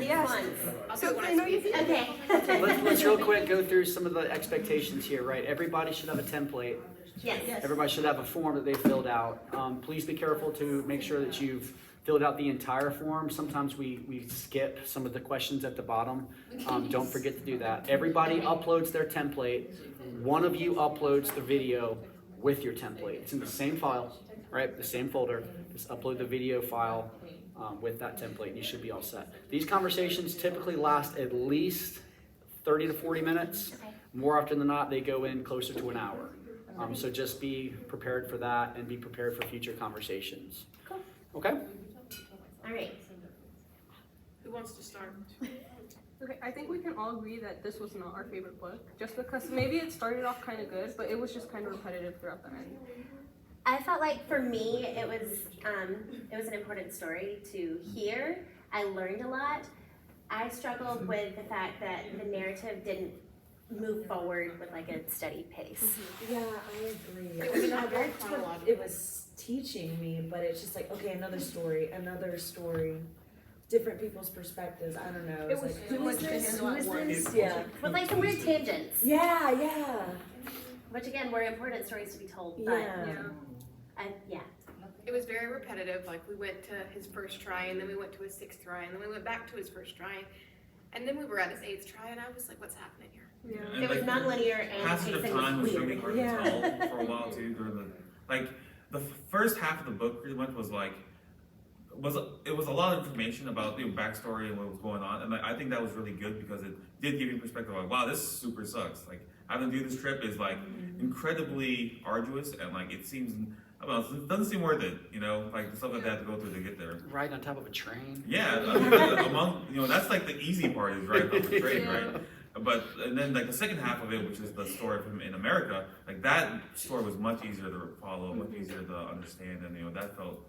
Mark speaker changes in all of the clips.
Speaker 1: least
Speaker 2: Yes.
Speaker 1: once.
Speaker 3: I'll do it when I speak.
Speaker 1: Okay.
Speaker 4: Let's real quick go through some of the expectations here, right? Everybody should have a template.
Speaker 1: Yes.
Speaker 4: Everybody should have a form that they filled out. Please be careful to make sure that you've filled out the entire form. Sometimes we skip some of the questions at the bottom. Don't forget to do that. Everybody uploads their template. One of you uploads the video with your template. It's in the same file, right? The same folder. Just upload the video file with that template and you should be all set. These conversations typically last at least 30 to 40 minutes. More often than not, they go in closer to an hour. So just be prepared for that and be prepared for future conversations.
Speaker 1: Cool.
Speaker 4: Okay?
Speaker 1: All right.
Speaker 3: Who wants to start?
Speaker 2: Okay, I think we can all agree that this was not our favorite book, just because maybe it started off kind of good, but it was just kind of repetitive throughout the end.
Speaker 1: I felt like for me, it was an important story to hear. I learned a lot. I struggled with the fact that the narrative didn't move forward with like a steady pace.
Speaker 5: Yeah, I agree.
Speaker 3: It was
Speaker 5: I
Speaker 3: not very
Speaker 5: liked what
Speaker 3: chronological.
Speaker 5: it was teaching me, but it's just like, okay, another story, different people's perspectives. I don't know.
Speaker 2: It
Speaker 5: It's
Speaker 2: was
Speaker 5: like,
Speaker 2: too
Speaker 5: who
Speaker 2: much
Speaker 5: is
Speaker 2: to
Speaker 5: this?
Speaker 2: handle
Speaker 5: Who
Speaker 2: at
Speaker 5: is
Speaker 2: once.
Speaker 5: this? Yeah.
Speaker 1: With like some weird tangents,
Speaker 5: Yeah.
Speaker 1: which again were important stories to be told, but
Speaker 5: Yeah.
Speaker 3: It was very repetitive. Like we went to his first try, and then we went to his sixth try, and then we went back to his first try, and then we were at his eighth try, and I was like, "What's happening here?"
Speaker 2: Yeah.
Speaker 6: And
Speaker 1: it was
Speaker 6: like,
Speaker 1: non-linear and
Speaker 6: passage of
Speaker 1: pacing
Speaker 6: time
Speaker 1: was
Speaker 6: was really
Speaker 1: weird.
Speaker 6: hard
Speaker 5: Yeah.
Speaker 6: to tell for a while too. During the first half of the book pretty much was like it was a lot of information about the backstory and what was going on, and like, I think that was really good because it did give you perspective. Like, wow, this super sucks. Like having to do this trip is like incredibly arduous, and like it seems. I don't know, it doesn't seem worth it, you know, like the stuff that they had to go through to get there.
Speaker 4: Right on top of a train.
Speaker 6: Yeah, that's like the easy part is right off the train, right? But and then like the second half of it, which is the story of him in America, like that story was much easier to follow, much easier to understand, and that felt.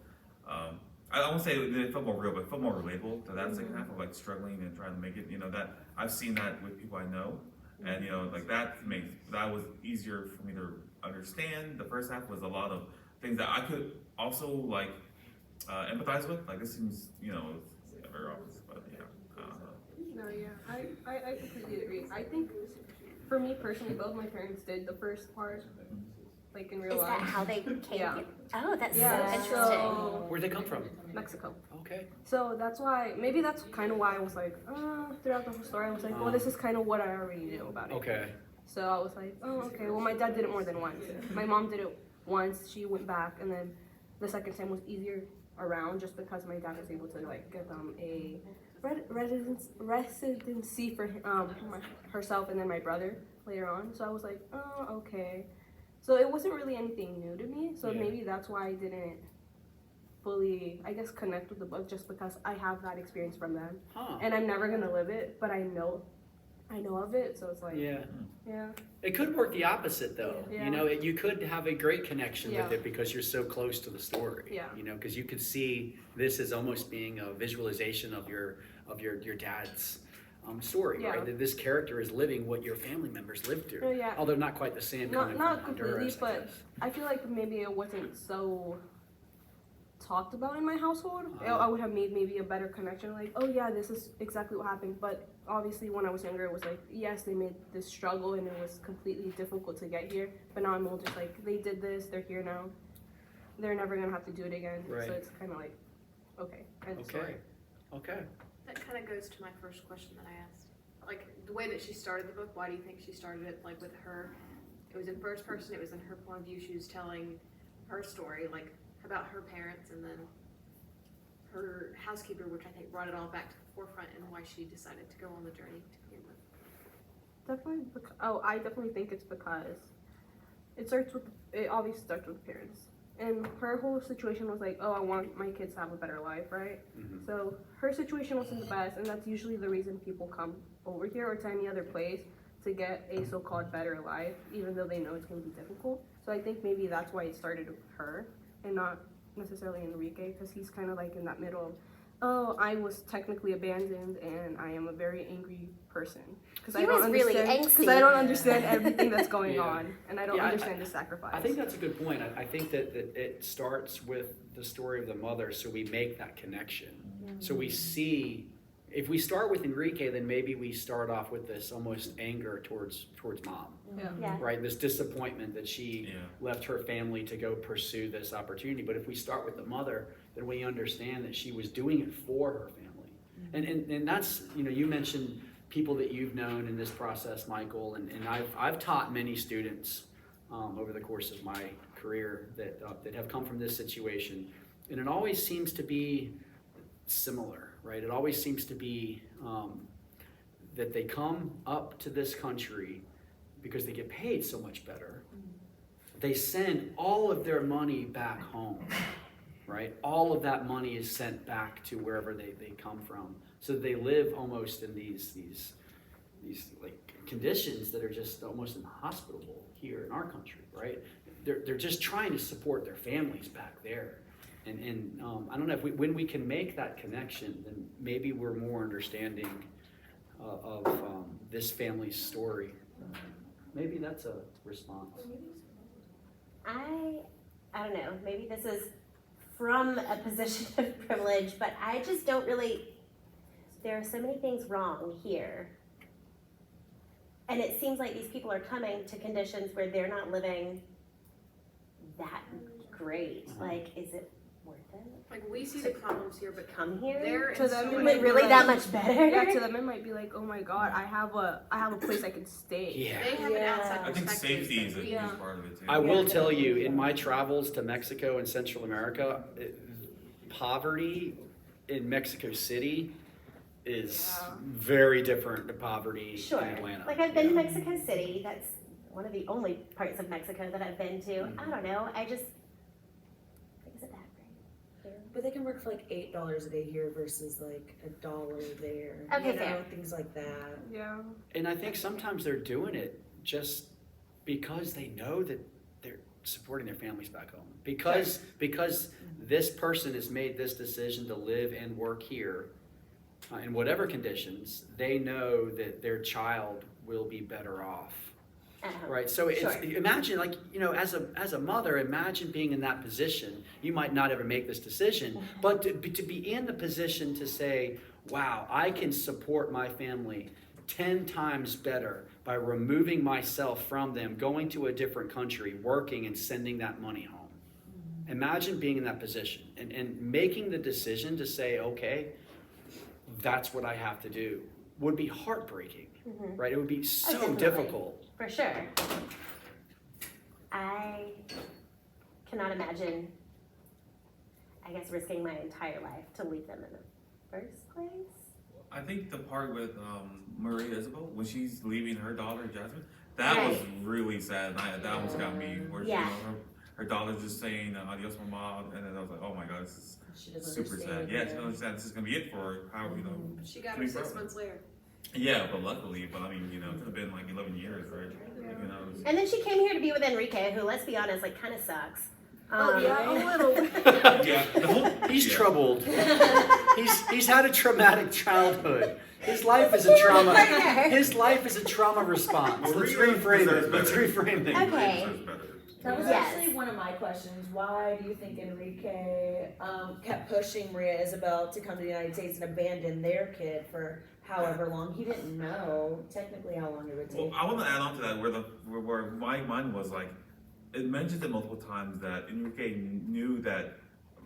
Speaker 6: I won't say it felt more real, but it felt more relatable to that second half of like struggling and trying to make it. That I've seen that with people I know, and like that was easier for me to understand. The first half was a lot of things that I could also like empathize with. Like this seems, it's very obvious, but yeah.
Speaker 2: No, yeah, I completely agree. I think, for me personally, both my parents did the first part, like in real
Speaker 1: Is
Speaker 2: life.
Speaker 1: that how they came?
Speaker 2: Yeah.
Speaker 1: Oh, that's
Speaker 2: Yeah,
Speaker 1: so interesting.
Speaker 2: so
Speaker 4: Where'd they come from?
Speaker 2: Mexico.
Speaker 4: Okay.
Speaker 2: So that's kind of why I was like, throughout the whole story, I was like, well, this is kind of what I already knew about it.
Speaker 4: Okay.
Speaker 2: So I was like, oh, okay. Well, my dad did it more than once. My mom did it once. She went back, and then the second time was easier around, just because my dad was able to like get a residency for herself and then my brother later on. So I was like, oh, okay. So it wasn't really anything new to me. So maybe that's why I didn't fully, I guess, connect with the book, just because I have that experience from them, and I'm never gonna live it, but I know of it. So it's like, yeah.
Speaker 4: It could work the opposite though.
Speaker 2: Yeah.
Speaker 4: You could have a great connection with
Speaker 2: Yeah.
Speaker 4: it because you're so close to the story.
Speaker 2: Yeah.
Speaker 4: Because you could see this as almost being a visualization of your dad's story,
Speaker 2: Yeah.
Speaker 4: right? That this character is living what your family members lived through.
Speaker 2: Oh, yeah.
Speaker 4: Although not quite the same. coming
Speaker 2: Not
Speaker 4: from
Speaker 2: completely,
Speaker 4: Honduras, I
Speaker 2: but
Speaker 4: guess.
Speaker 2: I feel like maybe it wasn't so talked about in my household. I would have made maybe a better connection, like, oh yeah, this is exactly what happened. But obviously when I was younger, it was like, yes, they made this struggle and it was completely difficult to get here. But now I'm older, just like, they did this, they're here now. They're never gonna have to do it again.
Speaker 4: Right.
Speaker 2: So it's kind of like, okay, end of story.
Speaker 4: Okay.
Speaker 3: That kind of goes to my first question that I asked. Like the way that she started the book, why do you think she started it like with her? It was in first person, it was in her point of view, she was telling her story, like about her parents, and then her housekeeper, which I think brought it all back to the forefront and why she decided to go on the journey to begin with.
Speaker 2: Definitely, I definitely think it's because it obviously starts with the parents. And her whole situation was like, oh, I want my kids to have a better life, right?
Speaker 4: Mm-hmm.
Speaker 2: So her situation wasn't the best, and that's usually the reason people come over here or to any other place to get a so-called better life, even though they know it's going to be difficult. So I think maybe that's why it started with her and not necessarily Enrique, because he's kind of like in that middle of, oh, I was technically abandoned and I am a very angry person. Because
Speaker 1: He was really angsty.
Speaker 2: Because I don't understand everything that's going
Speaker 4: Yeah.
Speaker 2: on, and I don't
Speaker 4: Yeah,
Speaker 2: understand the sacrifice.
Speaker 4: I think that's a good point. I think that it starts with the story of the mother, so we make that connection. So we see, if we start with Enrique, then maybe we start off with this almost anger towards mom,
Speaker 1: Yeah.
Speaker 4: right? This disappointment that she
Speaker 6: Yeah.
Speaker 4: left her family to go pursue this opportunity. But if we start with the mother, then we understand that she was doing it for her family. And that's, you mentioned people that you've known in this process, Michael, and I've taught many students over the course of my career that have come from this situation, and it always seems to be similar, right? It always seems to be that they come up to this country because they get paid so much better. They send all of their money back home, right? All of that money is sent back to wherever they come from. So they live almost in these like conditions that are just almost inhospitable here in our country, right? They're just trying to support their families back there. And I don't know if when we can make that connection, then maybe we're more understanding of this family's story. Maybe that's a response.
Speaker 1: I don't know, maybe this is from a position of privilege, but I just don't really, there are so many things wrong here. And it seems like these people are coming to conditions where they're not living that great. Like, is it worth it?
Speaker 3: Like, we see the problems here, but
Speaker 1: Come here?
Speaker 3: they're
Speaker 2: To
Speaker 3: in
Speaker 2: them,
Speaker 3: so
Speaker 2: it
Speaker 1: Is
Speaker 3: many
Speaker 1: it really that much better?
Speaker 2: Yeah, to them it might be like, oh my god, I have a place I can stay.
Speaker 4: Yeah.
Speaker 3: They have an
Speaker 5: Yeah.
Speaker 3: outside
Speaker 6: I think
Speaker 3: perspective
Speaker 6: safety is a
Speaker 3: that
Speaker 6: huge
Speaker 3: we-
Speaker 6: part of it too.
Speaker 4: I will tell you, in my travels to Mexico and Central America, poverty in Mexico City is
Speaker 2: Yeah.
Speaker 4: very different to poverty
Speaker 1: Sure.
Speaker 4: in Atlanta.
Speaker 1: Like, I've been to Mexico City. That's one of the only parts of Mexico that I've been to.
Speaker 4: Mhm.
Speaker 1: I don't know. I just, is it that great?
Speaker 5: But they can work for like $8 a day here versus like $1 there.
Speaker 1: Okay,
Speaker 5: you know,
Speaker 1: fair.
Speaker 5: things like that.
Speaker 2: Yeah.
Speaker 4: And I think sometimes they're doing it just because they know that they're supporting their families back home. Because this person has made this decision to live and work here in whatever conditions, they know that their child will be better off.
Speaker 1: At home.
Speaker 4: Right, so it's,
Speaker 1: Sure.
Speaker 4: imagine, like, as a mother, imagine being in that position. You might not ever make this decision, but to be in the position to say, wow, I can support my family 10 times better by removing myself from them, going to a different country, working and sending that money home. Imagine being in that position and making the decision to say, okay, that's what I have to do, would be heartbreaking,
Speaker 1: Mhm.
Speaker 4: right? It would be so
Speaker 1: definitely.
Speaker 4: difficult.
Speaker 1: For sure. I cannot imagine, I guess, risking my entire life to leave them in the first place.
Speaker 6: I think the part with Maria Isabel when she's leaving her daughter Jasmine, that was really sad. That almost got me. Where
Speaker 1: Yeah.
Speaker 6: her daughter's just saying adios, mama, and then I was like, oh my god, this is
Speaker 5: She doesn't
Speaker 6: super sad.
Speaker 5: understand.
Speaker 6: Yeah, she doesn't understand. This is gonna be it for her. How
Speaker 3: But she got
Speaker 6: Three
Speaker 3: her 6
Speaker 6: brothers.
Speaker 3: months later.
Speaker 6: Yeah, but luckily, it could have been like 11 years, right? You know. it was-
Speaker 1: And then she came here to be with Enrique, who, let's be honest, like, kind of sucks.
Speaker 2: Oh yeah, a little.
Speaker 6: Yeah, the whole,
Speaker 4: He's
Speaker 6: yeah.
Speaker 4: troubled. He's had a traumatic childhood. His life is a trauma. His life is a trauma response. Let's
Speaker 6: Maria
Speaker 4: reframe
Speaker 6: deserves
Speaker 4: it. Let's
Speaker 6: better.
Speaker 4: reframe it.
Speaker 1: Okay.
Speaker 6: Maria deserves better.
Speaker 5: That was
Speaker 1: Yes.
Speaker 5: actually one of my questions. Why do you think Enrique kept pushing Maria Isabel to come to the United States and abandon their kid for however long? He didn't know technically how long it would
Speaker 6: Well,
Speaker 5: take.
Speaker 6: I want to add on to that where my mind was like, it mentions it multiple times that Enrique knew that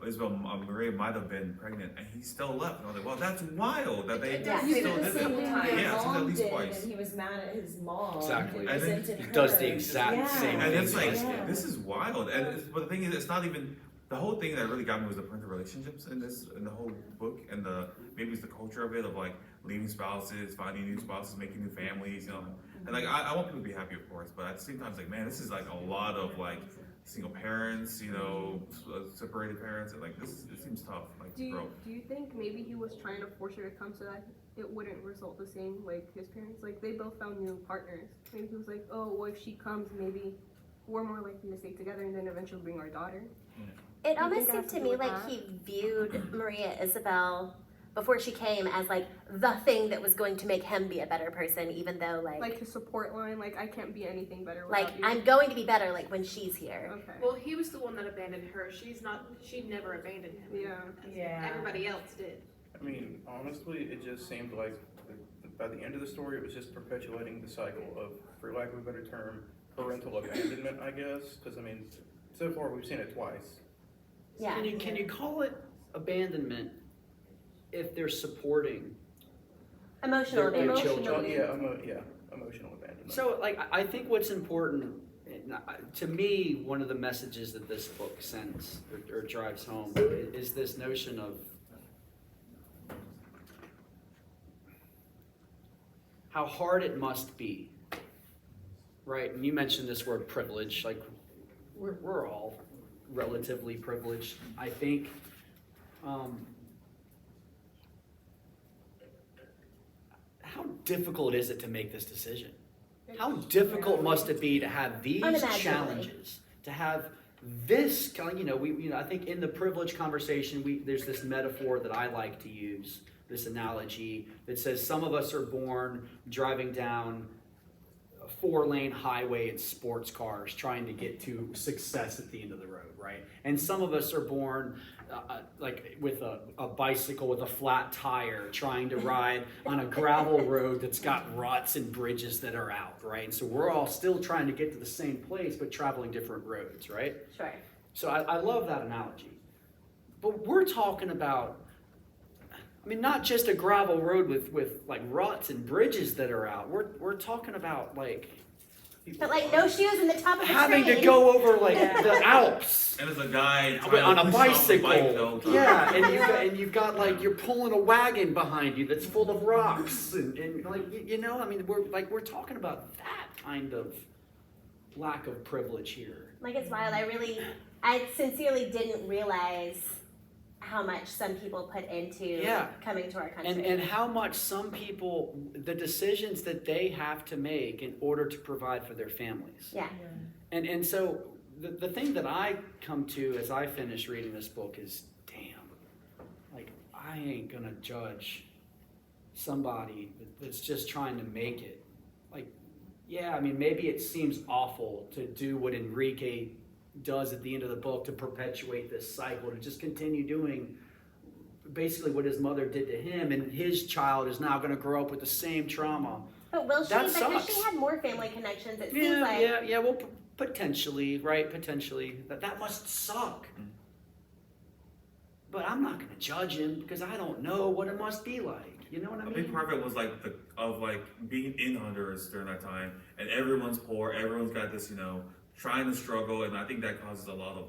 Speaker 6: Isabel Maria might have been pregnant, and he still left. And I was like, well, that's wild that they
Speaker 1: Yeah.
Speaker 5: He
Speaker 6: still
Speaker 5: did the
Speaker 6: did
Speaker 5: same
Speaker 6: that.
Speaker 5: thing that
Speaker 6: Yeah,
Speaker 5: his
Speaker 6: it's at
Speaker 5: mom
Speaker 6: least
Speaker 5: did,
Speaker 6: twice.
Speaker 5: and he was mad at his mom.
Speaker 4: Exactly.
Speaker 5: He
Speaker 6: And then
Speaker 5: resented
Speaker 4: He does
Speaker 5: her.
Speaker 4: the exact
Speaker 5: Yeah.
Speaker 4: same
Speaker 6: And
Speaker 4: thing.
Speaker 6: it's like,
Speaker 5: Yeah.
Speaker 6: this is wild. But the thing is, it's not even the whole thing that really got me was the parental relationships in the whole book, and maybe it's the culture of it of like leaving spouses, finding new spouses, making new families, And like I want people to be happy, of course, but at the same time, it's like, man, this is like a lot of like single parents, separated parents, and like it seems tough, like
Speaker 2: Do
Speaker 6: bro.
Speaker 2: you think maybe he was trying to force her to come so that it wouldn't result the same like his parents? Like they both found new partners. Maybe he was like, oh, well, if she comes, maybe we're more likely to stay together and then eventually bring our daughter.
Speaker 1: It
Speaker 2: You
Speaker 1: almost
Speaker 2: think it
Speaker 1: seemed
Speaker 2: has
Speaker 1: to
Speaker 2: to do
Speaker 1: me
Speaker 2: with
Speaker 1: like
Speaker 2: that?
Speaker 1: he viewed Maria Isabel before she came as like the thing that was going to make him be a better person, even though
Speaker 2: Like his support line, like I can't be anything better
Speaker 1: like
Speaker 2: without you.
Speaker 1: I'm going to be better like when she's here.
Speaker 2: Okay.
Speaker 3: Well, he was the one that abandoned her. She never abandoned him.
Speaker 2: Yeah.
Speaker 5: Yeah.
Speaker 3: Everybody else did.
Speaker 7: I mean, honestly, it just seemed like by the end of the story, it was just perpetuating the cycle of, for lack of a better term, parental abandonment, I guess. Because I mean, so far we've seen it twice.
Speaker 1: Yeah.
Speaker 4: Can you call it abandonment if they're supporting?
Speaker 1: Emotional
Speaker 4: Their
Speaker 1: abandonment.
Speaker 4: children.
Speaker 7: Yeah, emotional abandonment.
Speaker 4: So, like, I think what's important, to me, one of the messages that this book sends or drives home is this notion of how hard it must be, right? And you mentioned this word privilege, like, we're all relatively privileged, I think. How difficult is it to make this decision? How difficult must it be to have these
Speaker 1: Unimaginably.
Speaker 4: challenges, to have this kind? I think in the privilege conversation, there's this metaphor that I like to use, this analogy that says some of us are born driving down a 4-lane highway in sports cars, trying to get to success at the end of the road, right? And some of us are born like with a bicycle with a flat tire, trying to ride on a gravel road that's got ruts and bridges that are out, right? And so we're all still trying to get to the same place, but traveling different roads, right?
Speaker 1: Sure.
Speaker 4: So I love that analogy. But we're talking about, I mean, not just a gravel road with like ruts and bridges that are out. We're talking about like
Speaker 1: But like no shoes in the top of the
Speaker 4: having
Speaker 1: train.
Speaker 4: to go over like the Alps.
Speaker 6: And as a guy
Speaker 4: On a
Speaker 6: push off the
Speaker 4: bicycle,
Speaker 6: bike the whole time.
Speaker 4: yeah, and you've got like you're pulling a wagon behind you that's full of rocks, and like I mean, we're talking about that kind of lack of privilege here.
Speaker 1: Like it's wild. I sincerely didn't realize how much some people put into
Speaker 4: Yeah.
Speaker 1: coming to our country.
Speaker 4: And how much some people, the decisions that they have to make in order to provide for their families.
Speaker 1: yeah.
Speaker 4: And so the thing that I come to as I finish reading this book is, damn, like I ain't gonna judge somebody that's just trying to make it. Like, yeah, I mean, maybe it seems awful to do what Enrique does at the end of the book to perpetuate this cycle, to just continue doing basically what his mother did to him, and his child is now gonna grow up with the same trauma.
Speaker 1: But will she?
Speaker 4: That
Speaker 1: Because
Speaker 4: sucks.
Speaker 1: she had more family connections. It seems like.
Speaker 4: Yeah. Well, potentially, right? Potentially, that must suck. But I'm not going to judge him because I don't know what it must be like. You know what I
Speaker 6: A
Speaker 4: mean?
Speaker 6: big part of it was like being in Honduras during that time, and everyone's poor, everyone's got this, trying to struggle, and I think that causes a lot of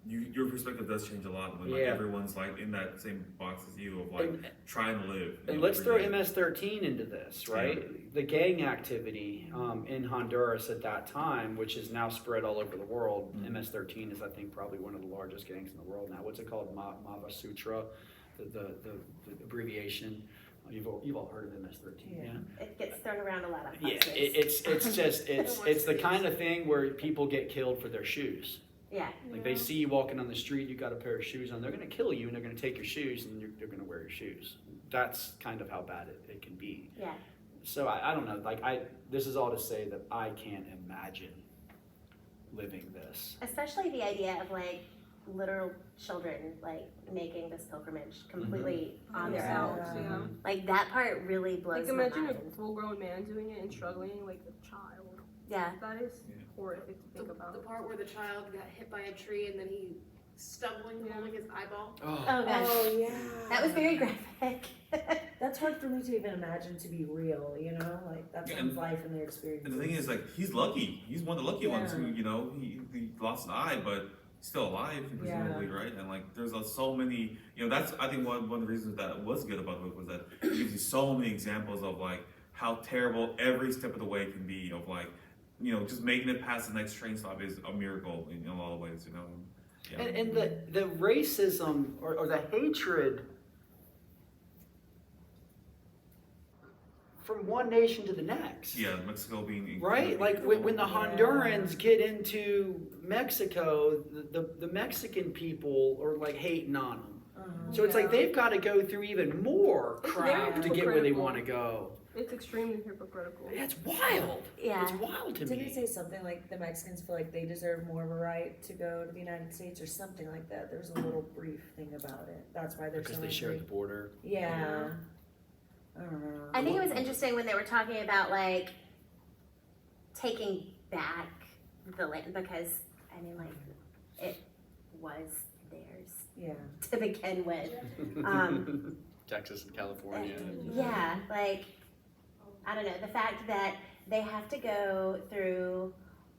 Speaker 6: your perspective does change a lot when
Speaker 4: Yeah.
Speaker 6: everyone's in that same box as you of trying to live.
Speaker 4: And
Speaker 6: know,
Speaker 4: let's
Speaker 6: every
Speaker 4: throw
Speaker 6: day.
Speaker 4: MS-13 into this, right? The gang activity in Honduras at that time, which is now spread all over the world. MS-13 is, I think, probably one of the largest gangs in the world now. What's it called? Mava Sutra, the abbreviation. You've all heard of MS-13, yeah?
Speaker 1: It gets thrown around a lot of
Speaker 4: Yeah,
Speaker 1: places.
Speaker 4: it's the kind of thing where people get killed for their shoes.
Speaker 1: Yeah.
Speaker 4: Like they see you walking on the street, you got a pair of shoes on, they're gonna kill you and they're gonna take your shoes and they're gonna wear your shoes. That's kind of how bad it can be.
Speaker 1: Yeah.
Speaker 4: So I don't know, this is all to say that I can't imagine living this.
Speaker 1: Especially the idea of literal children making this pilgrimage completely on their own.
Speaker 2: Yeah.
Speaker 1: Like that part really blows
Speaker 2: Like
Speaker 1: my
Speaker 2: imagine
Speaker 1: mind.
Speaker 2: a full-grown man doing it and struggling like a child.
Speaker 1: Yeah.
Speaker 2: That is horrific to think
Speaker 3: The
Speaker 2: about.
Speaker 3: part where the child got hit by a tree and then he stumbling,
Speaker 2: Yeah.
Speaker 3: holding his eyeball.
Speaker 4: Oh,
Speaker 1: Oh gosh.
Speaker 5: Oh yeah.
Speaker 1: That was very graphic.
Speaker 5: That's hard for me to even imagine to be real. That's
Speaker 6: Yeah,
Speaker 5: someone's
Speaker 6: and-
Speaker 5: life and their experience.
Speaker 6: And the thing is, he's lucky. He's one of the lucky ones who,
Speaker 5: Yeah.
Speaker 6: he lost an eye, but he's still alive, presumably, right? And there's so many, that's, I think one of the reasons that was good about the book was that it gives you so many examples of how terrible every step of the way can be, of just making it past the next train stop is a miracle in a lot of ways, Yeah.
Speaker 4: and the racism or the hatred from one nation to the next.
Speaker 6: Yeah, Mexico being
Speaker 4: Right? Like when the Hondurans get into Mexico, the Mexican people are hating on them. So it's like they've got to go through even more
Speaker 2: It's
Speaker 4: crap
Speaker 2: very
Speaker 4: to get where they
Speaker 2: hypocritical.
Speaker 4: want to go.
Speaker 2: It's extremely hypocritical.
Speaker 4: It's wild.
Speaker 1: Yeah.
Speaker 4: It's wild to
Speaker 5: Didn't he
Speaker 4: me.
Speaker 5: say something like the Mexicans feel like they deserve more of a right to go to the United States or something like that? There's a little brief thing about it. That's why they're
Speaker 4: Because
Speaker 5: so
Speaker 4: they share
Speaker 5: angry.
Speaker 4: the border.
Speaker 5: Yeah. I don't know.
Speaker 1: I think it was interesting when they were talking about like taking back the land because I mean like it was theirs
Speaker 5: Yeah.
Speaker 1: to begin with.
Speaker 4: Texas and California.
Speaker 1: Yeah, like I don't know, the fact that they have to go through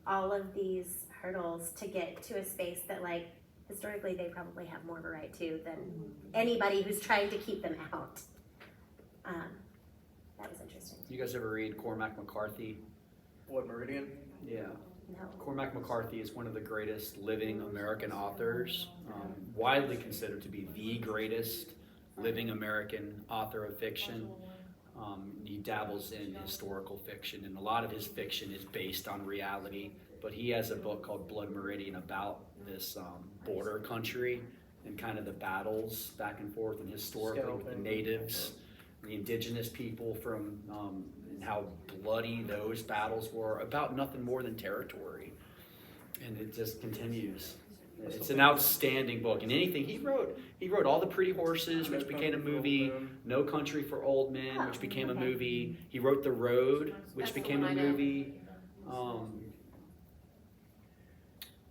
Speaker 1: all of these hurdles to get to a space that like historically they probably have more of a right to than anybody who's trying to keep them out. That was interesting.
Speaker 4: You guys ever read Cormac McCarthy?
Speaker 7: What, Meridian?
Speaker 4: Yeah.
Speaker 1: No.
Speaker 4: Cormac McCarthy is one of the greatest living American authors, widely considered to be the greatest living American author of fiction. He dabbles in historical fiction, and a lot of his fiction is based on reality. But he has a book called Blood Meridian about this border country and kind of the battles back and forth and historically with the natives, the indigenous people from and how bloody those battles were, about nothing more than territory. And it just continues. It's an outstanding book. And anything he wrote All the Pretty Horses, which became a movie, No Country for Old Men, which became a movie. He wrote The Road, which
Speaker 3: That's the
Speaker 4: became a
Speaker 3: one I know.
Speaker 4: movie.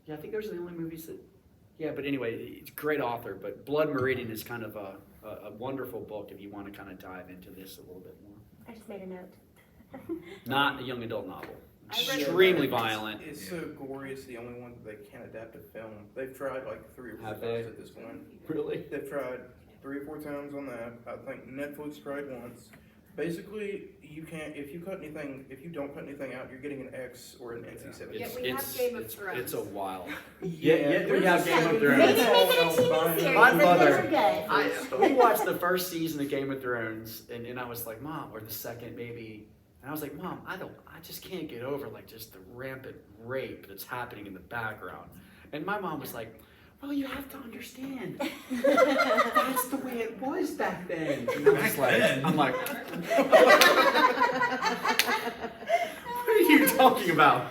Speaker 4: Yeah, I think those are the only movies that. Yeah, but anyway, it's a great author. But Blood Meridian is kind of a wonderful book if you want to kind of dive into this a little bit more.
Speaker 1: I just made a note.
Speaker 4: Not a young adult novel.
Speaker 3: I read it.
Speaker 4: Extremely violent.
Speaker 7: It's so gory, it's the only one that they can't adapt to film. They've tried like 3 or 4
Speaker 4: Have
Speaker 7: times
Speaker 4: they?
Speaker 7: at this point.
Speaker 4: Really?
Speaker 7: They've tried 3 or 4 times on that. I think Netflix tried once. Basically, you can't, if you don't cut anything out, you're getting an X or an NC-17.
Speaker 3: Yeah, we have Game of Thrones.
Speaker 4: It's a wild.
Speaker 7: Yeah,
Speaker 4: we have Game of
Speaker 1: Maybe
Speaker 4: Thrones.
Speaker 1: make it a TV series
Speaker 4: My
Speaker 1: if
Speaker 4: mother-
Speaker 1: those are good.
Speaker 4: We watched the first season of Game of Thrones, and I was like, Mom, or the second maybe, and I was like, Mom, I just can't get over like just the rampant rape that's happening in the background. And my mom was like, well, you have to understand, that's the way it was back then. And I was
Speaker 6: Back
Speaker 4: like,
Speaker 6: then?
Speaker 4: I'm like, what are you talking about?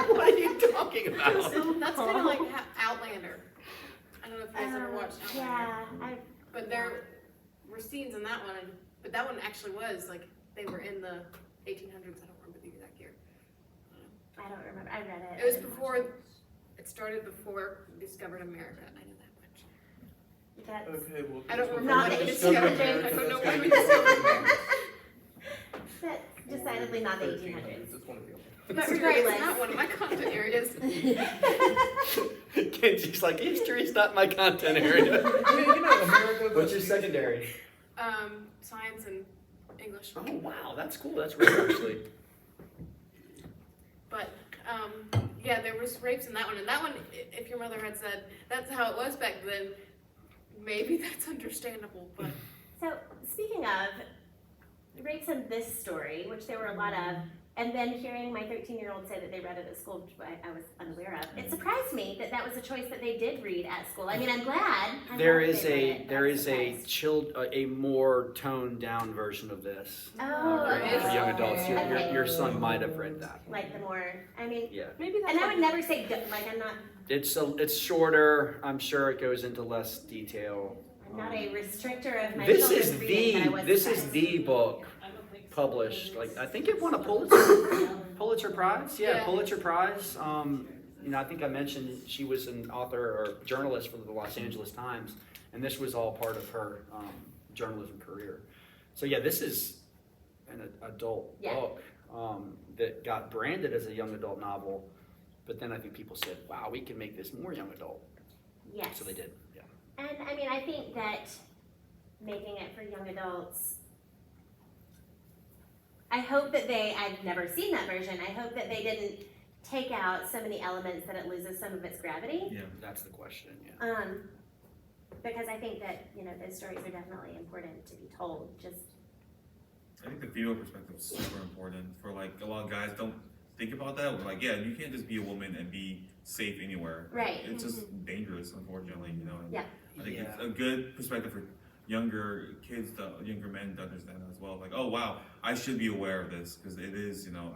Speaker 4: What are you talking about?
Speaker 3: That's kind of like Outlander. I don't know if you guys ever watched Outlander.
Speaker 1: Yeah,
Speaker 3: But there were scenes in that one, but that one actually was like they were in the 1800s. I don't remember the exact year.
Speaker 1: I don't remember. I read it.
Speaker 3: It was before. It started before we discovered America. I know that much.
Speaker 1: That's,
Speaker 7: Okay, well.
Speaker 3: I don't
Speaker 7: this
Speaker 3: remember
Speaker 1: Not
Speaker 3: when we
Speaker 1: the
Speaker 3: discovered
Speaker 1: 1800s.
Speaker 3: America. I don't know when we
Speaker 7: That's
Speaker 3: discovered America.
Speaker 1: that's decidedly not the 1800s.
Speaker 7: It's one of the
Speaker 3: But
Speaker 1: Regardless.
Speaker 3: regardless, it's not one of my content areas.
Speaker 4: Kenzie's like, history's not my content area.
Speaker 7: I mean, America.
Speaker 4: What's your secondary?
Speaker 3: Science and English.
Speaker 4: Oh, wow, that's cool. That's rare, actually.
Speaker 3: But yeah, there was rapes in that one, and that one, if your mother had said that's how it was back then, maybe that's understandable. But
Speaker 1: So, speaking of rapes in this story, which there were a lot of, and then hearing my 13-year-old say that they read it at school, which I was unaware of, it surprised me that that was a choice that they did read at school. I mean, I'm glad.
Speaker 4: There is a more toned down version of this
Speaker 1: Oh,
Speaker 3: okay.
Speaker 4: for young adults.
Speaker 1: Okay.
Speaker 4: Your son might have read that.
Speaker 1: Like the more, I mean,
Speaker 4: Yeah,
Speaker 2: Maybe that's
Speaker 1: and I
Speaker 2: why-
Speaker 1: would never say, like,
Speaker 4: it's shorter. I'm sure it goes into less detail.
Speaker 1: I'm not a restrictor of my
Speaker 4: This
Speaker 1: children's
Speaker 4: is
Speaker 1: reading, but I was
Speaker 4: this is
Speaker 1: surprised.
Speaker 4: the book published. Like I think it won a Pulitzer Prize. Yeah,
Speaker 3: Yeah.
Speaker 4: Pulitzer Prize. I think I mentioned she was an author or journalist for the Los Angeles Times, and this was all part of her journalism career. So yeah, this is an adult
Speaker 1: Yeah.
Speaker 4: book that got branded as a young adult novel, but then I think people said, "Wow, we can make this more young adult."
Speaker 1: Yes.
Speaker 4: So they did. Yeah.
Speaker 1: And I mean, I think that making it for young adults, I hope that I've never seen that version, I hope that they didn't take out so many elements that it loses some of its gravity.
Speaker 6: Yeah.
Speaker 4: That's the question. Yeah.
Speaker 1: Because I think that, those stories are definitely important to be told, just,
Speaker 6: I think the female perspective is super important for like a lot of guys don't think about that. We're like, yeah, you can't just be a woman and be safe anywhere.
Speaker 1: Right.
Speaker 6: It's just dangerous, unfortunately, you know. And
Speaker 1: Yeah.
Speaker 6: I think it's a good perspective for younger kids, younger men to understand as well. Like, oh wow, I should be aware of this because it is, you know,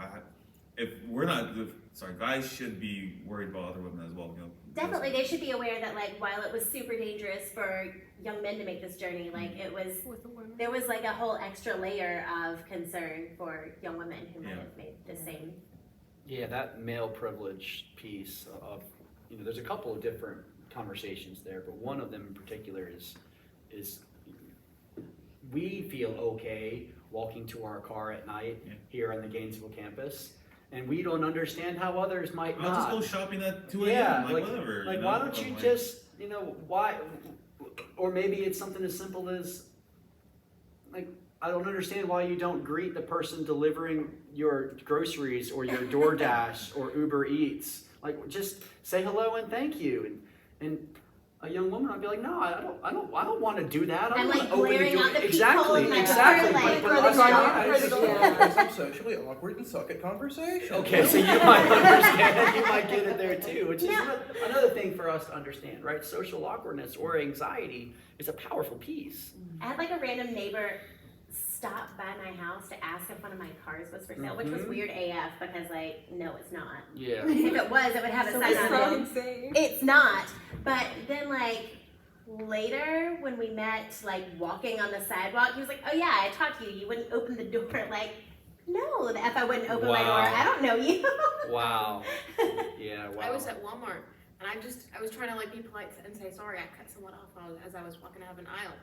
Speaker 6: guys should be worried about other women as well. You know,
Speaker 1: Definitely, they should be aware that like while it was super dangerous for young men to make this journey, like it was,
Speaker 2: With the women.
Speaker 1: there was like a whole extra layer of concern for young women who might
Speaker 6: Yeah.
Speaker 1: have made the same.
Speaker 4: Yeah, that male privilege piece of, you know, there's a couple of different conversations there, but one of them in particular is we feel okay walking to our car at night here on the Gainesville campus, and we don't understand how others might
Speaker 6: I'll
Speaker 4: not.
Speaker 6: just go shopping at 2 a.m.
Speaker 4: Yeah,
Speaker 6: like whatever.
Speaker 4: Like,
Speaker 6: you
Speaker 4: why
Speaker 6: know?
Speaker 4: don't you
Speaker 6: Like,
Speaker 4: just, you know, why, or maybe it's something as simple as, like, I don't understand why you don't greet the person delivering your groceries or your DoorDash or Uber Eats. Like, just say hello and thank you. And a young woman would be like, no, I don't want to do that. I
Speaker 1: I'm
Speaker 4: don't
Speaker 1: like
Speaker 4: want to open the
Speaker 1: glaring
Speaker 4: door.
Speaker 1: out the
Speaker 4: Exactly,
Speaker 1: peephole in my
Speaker 4: exactly.
Speaker 1: door, like,
Speaker 4: But
Speaker 1: or the
Speaker 4: us
Speaker 1: garden,
Speaker 4: guys-
Speaker 5: Yeah.
Speaker 7: Because I'm socially awkward and suck at conversation.
Speaker 4: Okay, so you might understand, you might get it there too, which is another thing for us to understand, right? Social awkwardness or anxiety is a powerful piece.
Speaker 1: I had like a random neighbor stop by my house to ask if one of my cars was for sale, which was
Speaker 4: Mhm.
Speaker 1: weird AF because like, no, it's not.
Speaker 4: Yeah.
Speaker 1: If it was, it would have a
Speaker 2: So
Speaker 1: sign
Speaker 2: it's
Speaker 1: on
Speaker 2: not
Speaker 1: it.
Speaker 2: insane.
Speaker 1: It's not. But then like later when we met, like walking on the sidewalk, he was like, oh yeah, I talked to you. You wouldn't open the door. Like, no, the F I wouldn't open my door.
Speaker 4: Wow.
Speaker 1: I don't know you.
Speaker 4: Wow. Yeah, wow.
Speaker 3: I was at Walmart and I was trying to like be polite and say sorry. I cut someone off as I was walking out of an aisle,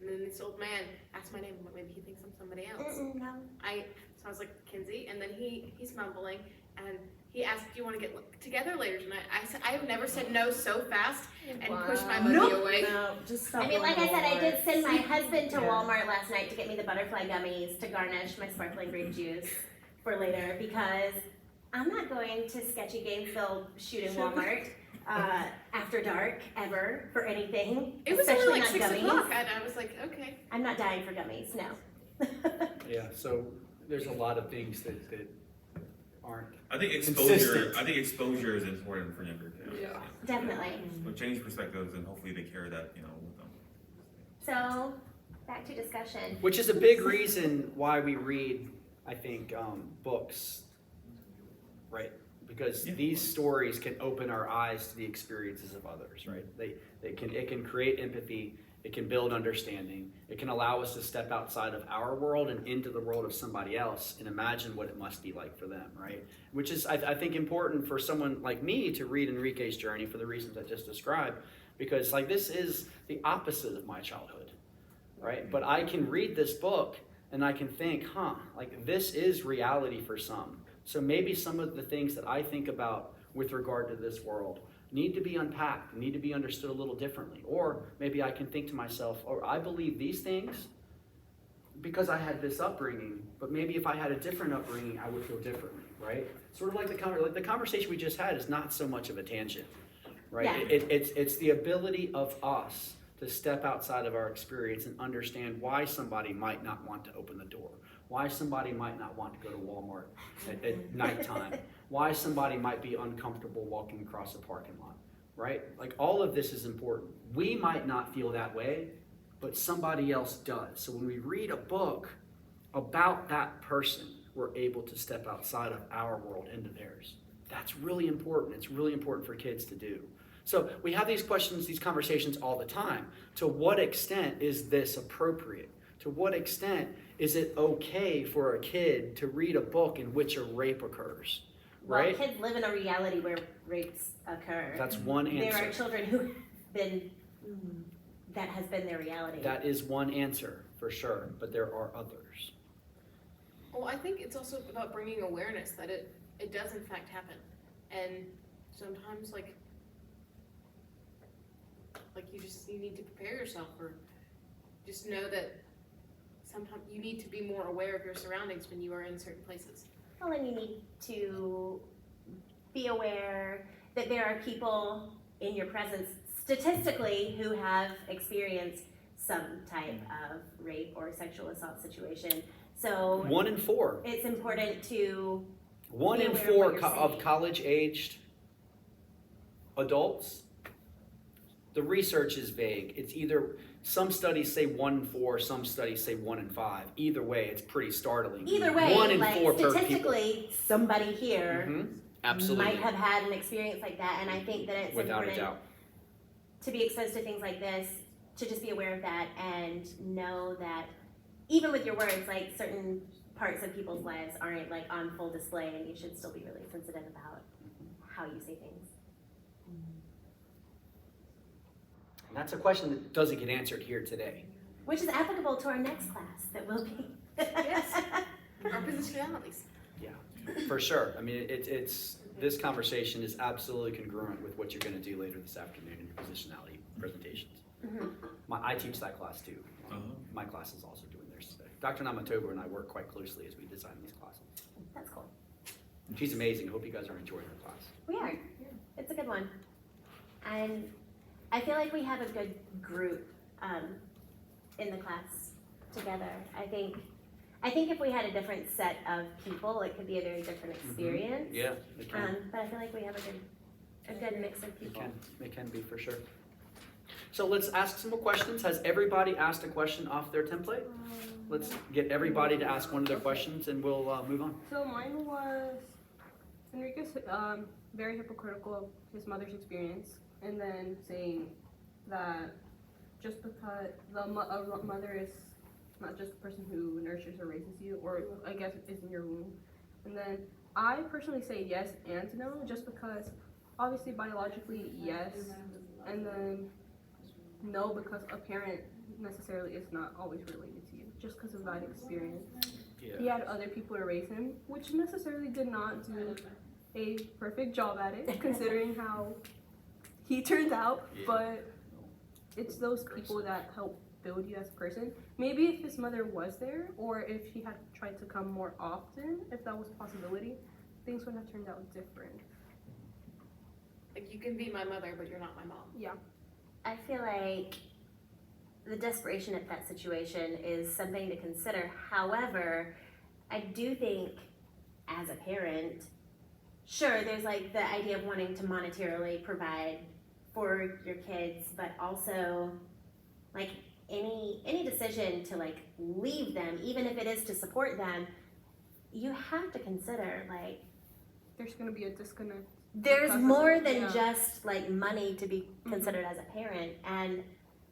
Speaker 3: and then this old man asked my name. Maybe he thinks I'm somebody else.
Speaker 1: No.
Speaker 3: So I was like Kinsey, and then he's mumbling and he asked, "Do you want to get together later tonight?" I said, I have never said no so fast and pushed my buddy
Speaker 1: Nope.
Speaker 3: away.
Speaker 5: No, just stop.
Speaker 1: I mean, like
Speaker 5: going
Speaker 1: I
Speaker 5: to
Speaker 1: said, I did
Speaker 5: Walmart.
Speaker 1: send my husband to
Speaker 5: Yeah.
Speaker 1: Walmart last night to get me the butterfly gummies to garnish my sparkling grape juice for later because I'm not going to sketchy Gainesville shooting Walmart after dark ever for anything.
Speaker 3: It was
Speaker 1: especially
Speaker 3: only like
Speaker 1: not
Speaker 3: 6
Speaker 1: gummies.
Speaker 3: o'clock, and I was like, okay.
Speaker 1: I'm not dying for gummies, no.
Speaker 4: Yeah, so there's a lot of things that aren't.
Speaker 6: I think
Speaker 4: Consistent.
Speaker 6: exposure is important for younger kids.
Speaker 4: Yeah.
Speaker 1: Definitely.
Speaker 6: So change perspectives and hopefully they carry that, you know, with them.
Speaker 1: So, back to discussion.
Speaker 4: Which is a big reason why we read, I think, books, right? Because
Speaker 6: Yeah.
Speaker 4: these stories can open our eyes to the experiences of others, right? It can create empathy, it can build understanding, it can allow us to step outside of our world and into the world of somebody else and imagine what it must be like for them, right? Which is, I think, important for someone like me to read Enrique's journey for the reasons I just described, because like this is the opposite of my childhood, right? But I can read this book and I can think, like this is reality for some. So maybe some of the things that I think about with regard to this world need to be unpacked, need to be understood a little differently. Or maybe I can think to myself, or I believe these things because I had this upbringing, but maybe if I had a different upbringing, I would feel differently, right? Sort of like the conversation we just had is not so much of a tangent, right?
Speaker 1: Yeah.
Speaker 4: It's the ability of us to step outside of our experience and understand why somebody might not want to open the door, why somebody might not want to go to Walmart at nighttime, why somebody might be uncomfortable walking across a parking lot, right? Like all of this is important. We might not feel that way, but somebody else does. So when we read a book about that person, we're able to step outside of our world into theirs. That's really important. It's really important for kids to do. So we have these questions, these conversations all the time. To what extent is this appropriate? To what extent is it okay for a kid to read a book in which a rape occurs?
Speaker 1: Well,
Speaker 4: Right?
Speaker 1: kids live in a reality where rapes occur.
Speaker 4: That's one
Speaker 1: There are
Speaker 4: answer.
Speaker 1: children who have been, that has been their reality.
Speaker 4: That is one answer for sure, but there are others.
Speaker 3: Well, I think it's also about bringing awareness that it does in fact happen, and sometimes like you need to prepare yourself, or just know that sometimes you need to be more aware of your surroundings when you are in certain places.
Speaker 1: Well, and you need to be aware that there are people in your presence statistically who have experienced some type of rape or sexual assault situation. So
Speaker 4: 1 in 4.
Speaker 1: it's important to
Speaker 4: 1
Speaker 1: Be
Speaker 4: in
Speaker 1: aware of
Speaker 4: 4
Speaker 1: what you're
Speaker 4: of
Speaker 1: saying.
Speaker 4: college-aged adults, the research is vague. It's either, some studies say 1 in 4, some studies say 1 in 5. Either way, it's pretty startling.
Speaker 1: Either way,
Speaker 4: 1 in
Speaker 1: like
Speaker 4: 4 per people.
Speaker 1: statistically, somebody here
Speaker 4: Absolutely.
Speaker 1: might have had an experience like that, and I think that it's
Speaker 4: Without a
Speaker 1: important
Speaker 4: doubt.
Speaker 1: to be exposed to things like this, to just be aware of that and know that even with your words, like certain parts of people's lives aren't like on full display, and you should still be really sensitive about how you say things.
Speaker 4: And that's a question that doesn't get answered here today.
Speaker 1: Which is applicable to our next class that will be.
Speaker 3: Yes. Our positionalities.
Speaker 4: For sure. I mean, it's this conversation is absolutely congruent with what you're going to do later this afternoon in your positionality presentations.
Speaker 1: Mhm.
Speaker 4: I teach that class too.
Speaker 6: Uh-huh.
Speaker 4: My class is also doing theirs today. Dr. Namatoba and I work quite closely as we design these classes.
Speaker 1: That's cool.
Speaker 4: She's amazing. I hope you guys are enjoying her class.
Speaker 1: We are. It's a good one. And I feel like we have a good group in the class together. I think if we had a different set of people, it could be a very different experience.
Speaker 4: Yeah, it can.
Speaker 1: But I feel like we have a good mix of people.
Speaker 4: It can be for sure. So let's ask some more questions. Has everybody asked a question off their template? Let's get everybody to ask one of their questions and we'll move on.
Speaker 2: So mine was Enrique's very hypocritical of his mother's experience, and then saying that just because a mother is not just the person who nurtures or raises you, or I guess is in your womb. And then I personally say yes and no, just because obviously biologically yes, and then no because a parent necessarily is not always related to you, just because of that experience. He had other people to raise him, which necessarily did not do a perfect job at it, considering how he turned out, but it's those people that help build you as a person. Maybe if his mother was there, or if she had tried to come more often, if that was a possibility, things would have turned out different.
Speaker 3: Like, you can be my mother, but you're not my mom.
Speaker 2: Yeah.
Speaker 1: I feel like the desperation of that situation is something to consider. However, I do think as a parent, sure, there's like the idea of wanting to monetarily provide for your kids, but also like any decision to like leave them, even if it is to support them, you have to consider like
Speaker 2: There's going to be a disconnect.
Speaker 1: there's
Speaker 2: Because of
Speaker 1: more
Speaker 2: it,
Speaker 1: than
Speaker 2: yeah.
Speaker 1: just like money to be considered as a parent, and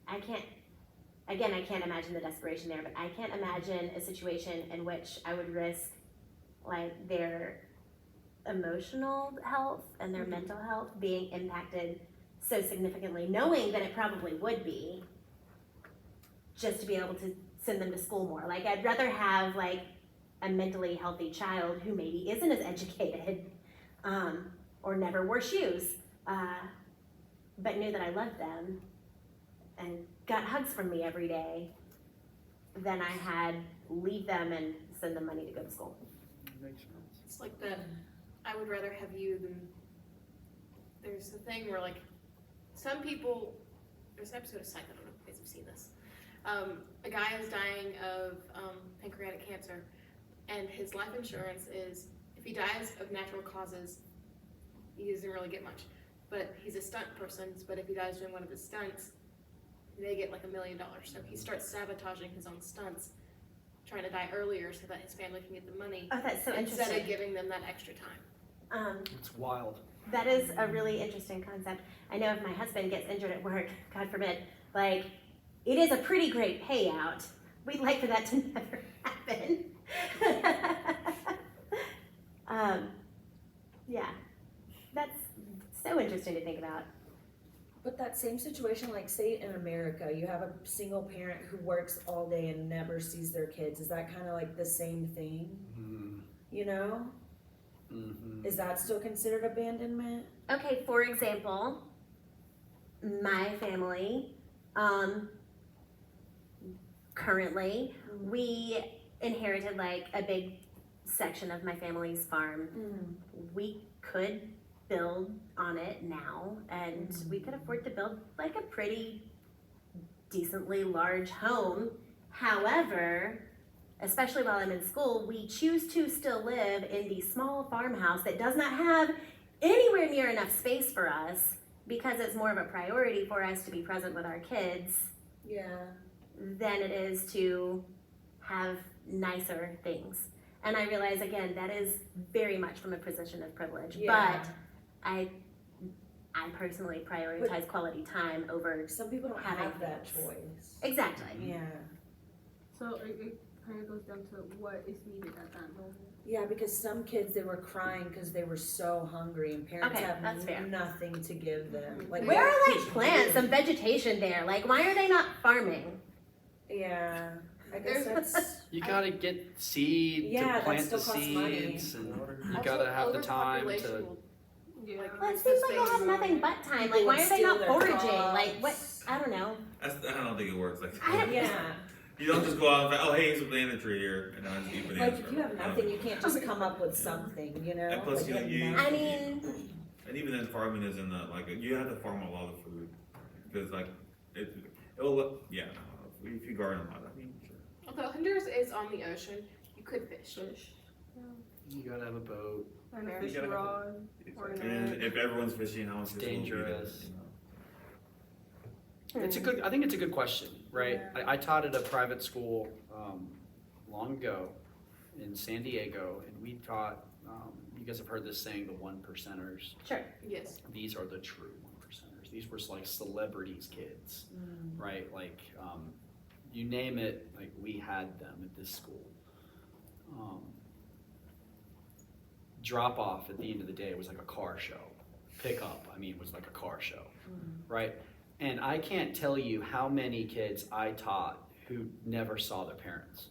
Speaker 1: I can't imagine the desperation there, but I can't imagine a situation in which I would risk like their emotional health and their mental health being impacted so significantly, knowing that it probably would be, just to be able to send them to school more. Like, I'd rather have like a mentally healthy child who maybe isn't as educated, or never wore shoes, but knew that I loved them and got hugs from me every day, than I had leave them and send them money to go to school.
Speaker 4: Makes sense.
Speaker 3: It's like that, I would rather have you than, there's the thing where like, some people, there's an episode of Psych, I don't know if you guys have seen this. A guy is dying of pancreatic cancer, and his life insurance is, if he dies of natural causes, he doesn't really get much. But he's a stunt person, but if he dies doing one of his stunts, they get like $1 million. So he starts sabotaging his own stunts, trying to die earlier so that his family can get the money,
Speaker 1: Oh, that's so
Speaker 3: instead
Speaker 1: interesting.
Speaker 3: of giving them that extra time.
Speaker 4: It's wild.
Speaker 1: That is a really interesting concept. I know if my husband gets injured at work, God forbid, like, it is a pretty great payout. We'd like for that to never happen. Yeah, that's so interesting to think about.
Speaker 5: But that same situation, like say in America, you have a single parent who works all day and never sees their kids. Is that kind of like the same thing? You know? Is that still considered abandonment?
Speaker 1: Okay, for example, my family, currently, we inherited like a big section of my family's farm. We could build on it now, and we could afford to build like a pretty decently large home. However, especially while I'm in school, we choose to still live in the small farmhouse that does not have anywhere near enough space for us because it's more of a priority for us to be present with our kids
Speaker 5: Yeah.
Speaker 1: than it is to have nicer things. And I realize again that is very much from a position of privilege.
Speaker 5: Yeah.
Speaker 1: But I personally prioritize quality time over
Speaker 5: Some people don't
Speaker 1: having
Speaker 5: have that
Speaker 1: things.
Speaker 5: choice.
Speaker 1: exactly.
Speaker 5: Yeah.
Speaker 2: So it kind of goes down to what is needed at that moment.
Speaker 5: Yeah, because some kids, they were crying because they were so hungry and parents
Speaker 1: Okay,
Speaker 5: have
Speaker 1: that's fair.
Speaker 5: nothing to give them. Like,
Speaker 1: Where
Speaker 5: what
Speaker 1: are like
Speaker 5: could you
Speaker 1: plants,
Speaker 5: do?
Speaker 1: some vegetation there? Like why are they not farming?
Speaker 5: Yeah, I guess
Speaker 3: There's-
Speaker 5: that's,
Speaker 4: You gotta get seed
Speaker 5: Yeah,
Speaker 4: to
Speaker 5: that
Speaker 4: plant
Speaker 5: still
Speaker 4: the
Speaker 5: costs money.
Speaker 4: seeds, and
Speaker 7: Water.
Speaker 4: you
Speaker 3: Also,
Speaker 4: gotta have the time
Speaker 3: overpopulation
Speaker 4: to.
Speaker 3: will,
Speaker 2: Yeah.
Speaker 3: like,
Speaker 1: Well, it
Speaker 3: makes
Speaker 1: seems
Speaker 3: those
Speaker 1: like they have
Speaker 3: things-
Speaker 1: nothing but time.
Speaker 5: People
Speaker 1: Like why
Speaker 5: would
Speaker 1: are they
Speaker 5: steal
Speaker 1: not
Speaker 5: their
Speaker 1: foraging? Like what?
Speaker 5: crops.
Speaker 1: I don't know.
Speaker 6: I don't think it works like
Speaker 1: I
Speaker 6: that.
Speaker 1: don't-
Speaker 5: yeah.
Speaker 6: You don't just go out and say, oh, hey, here's a banana tree here, and I just eat bananas.
Speaker 5: Like, if you have nothing, you can't just come up with something, you know?
Speaker 6: And plus,
Speaker 5: Like,
Speaker 6: you know,
Speaker 5: have
Speaker 6: you-
Speaker 5: nothing.
Speaker 1: I mean,
Speaker 6: And even then, farming isn't like you have to farm a lot of food because like it'll yeah. If you garden a lot, I mean, sure.
Speaker 3: Although Honduras is on the ocean, you could fish.
Speaker 4: You gotta have a boat.
Speaker 2: And a
Speaker 3: You
Speaker 2: fish
Speaker 7: gotta have a-
Speaker 2: rod. Or
Speaker 7: Exactly.
Speaker 6: And
Speaker 2: net.
Speaker 6: if everyone's fishing, how much fish will be there,
Speaker 4: dangerous.
Speaker 6: you know?
Speaker 4: I think it's a good question, right?
Speaker 5: Yeah.
Speaker 4: I taught at a private school long ago in San Diego, and we taught. You guys have heard this saying, the 1%ers.
Speaker 1: sure.
Speaker 3: Yes.
Speaker 4: These are the true 1%ers. These were like celebrities' kids, right? Like you name it, like we had them at this school. Drop off at the end of the day was like a car show. Pick up, I mean, was like a car show, right? And I can't tell you how many kids I taught who never saw their parents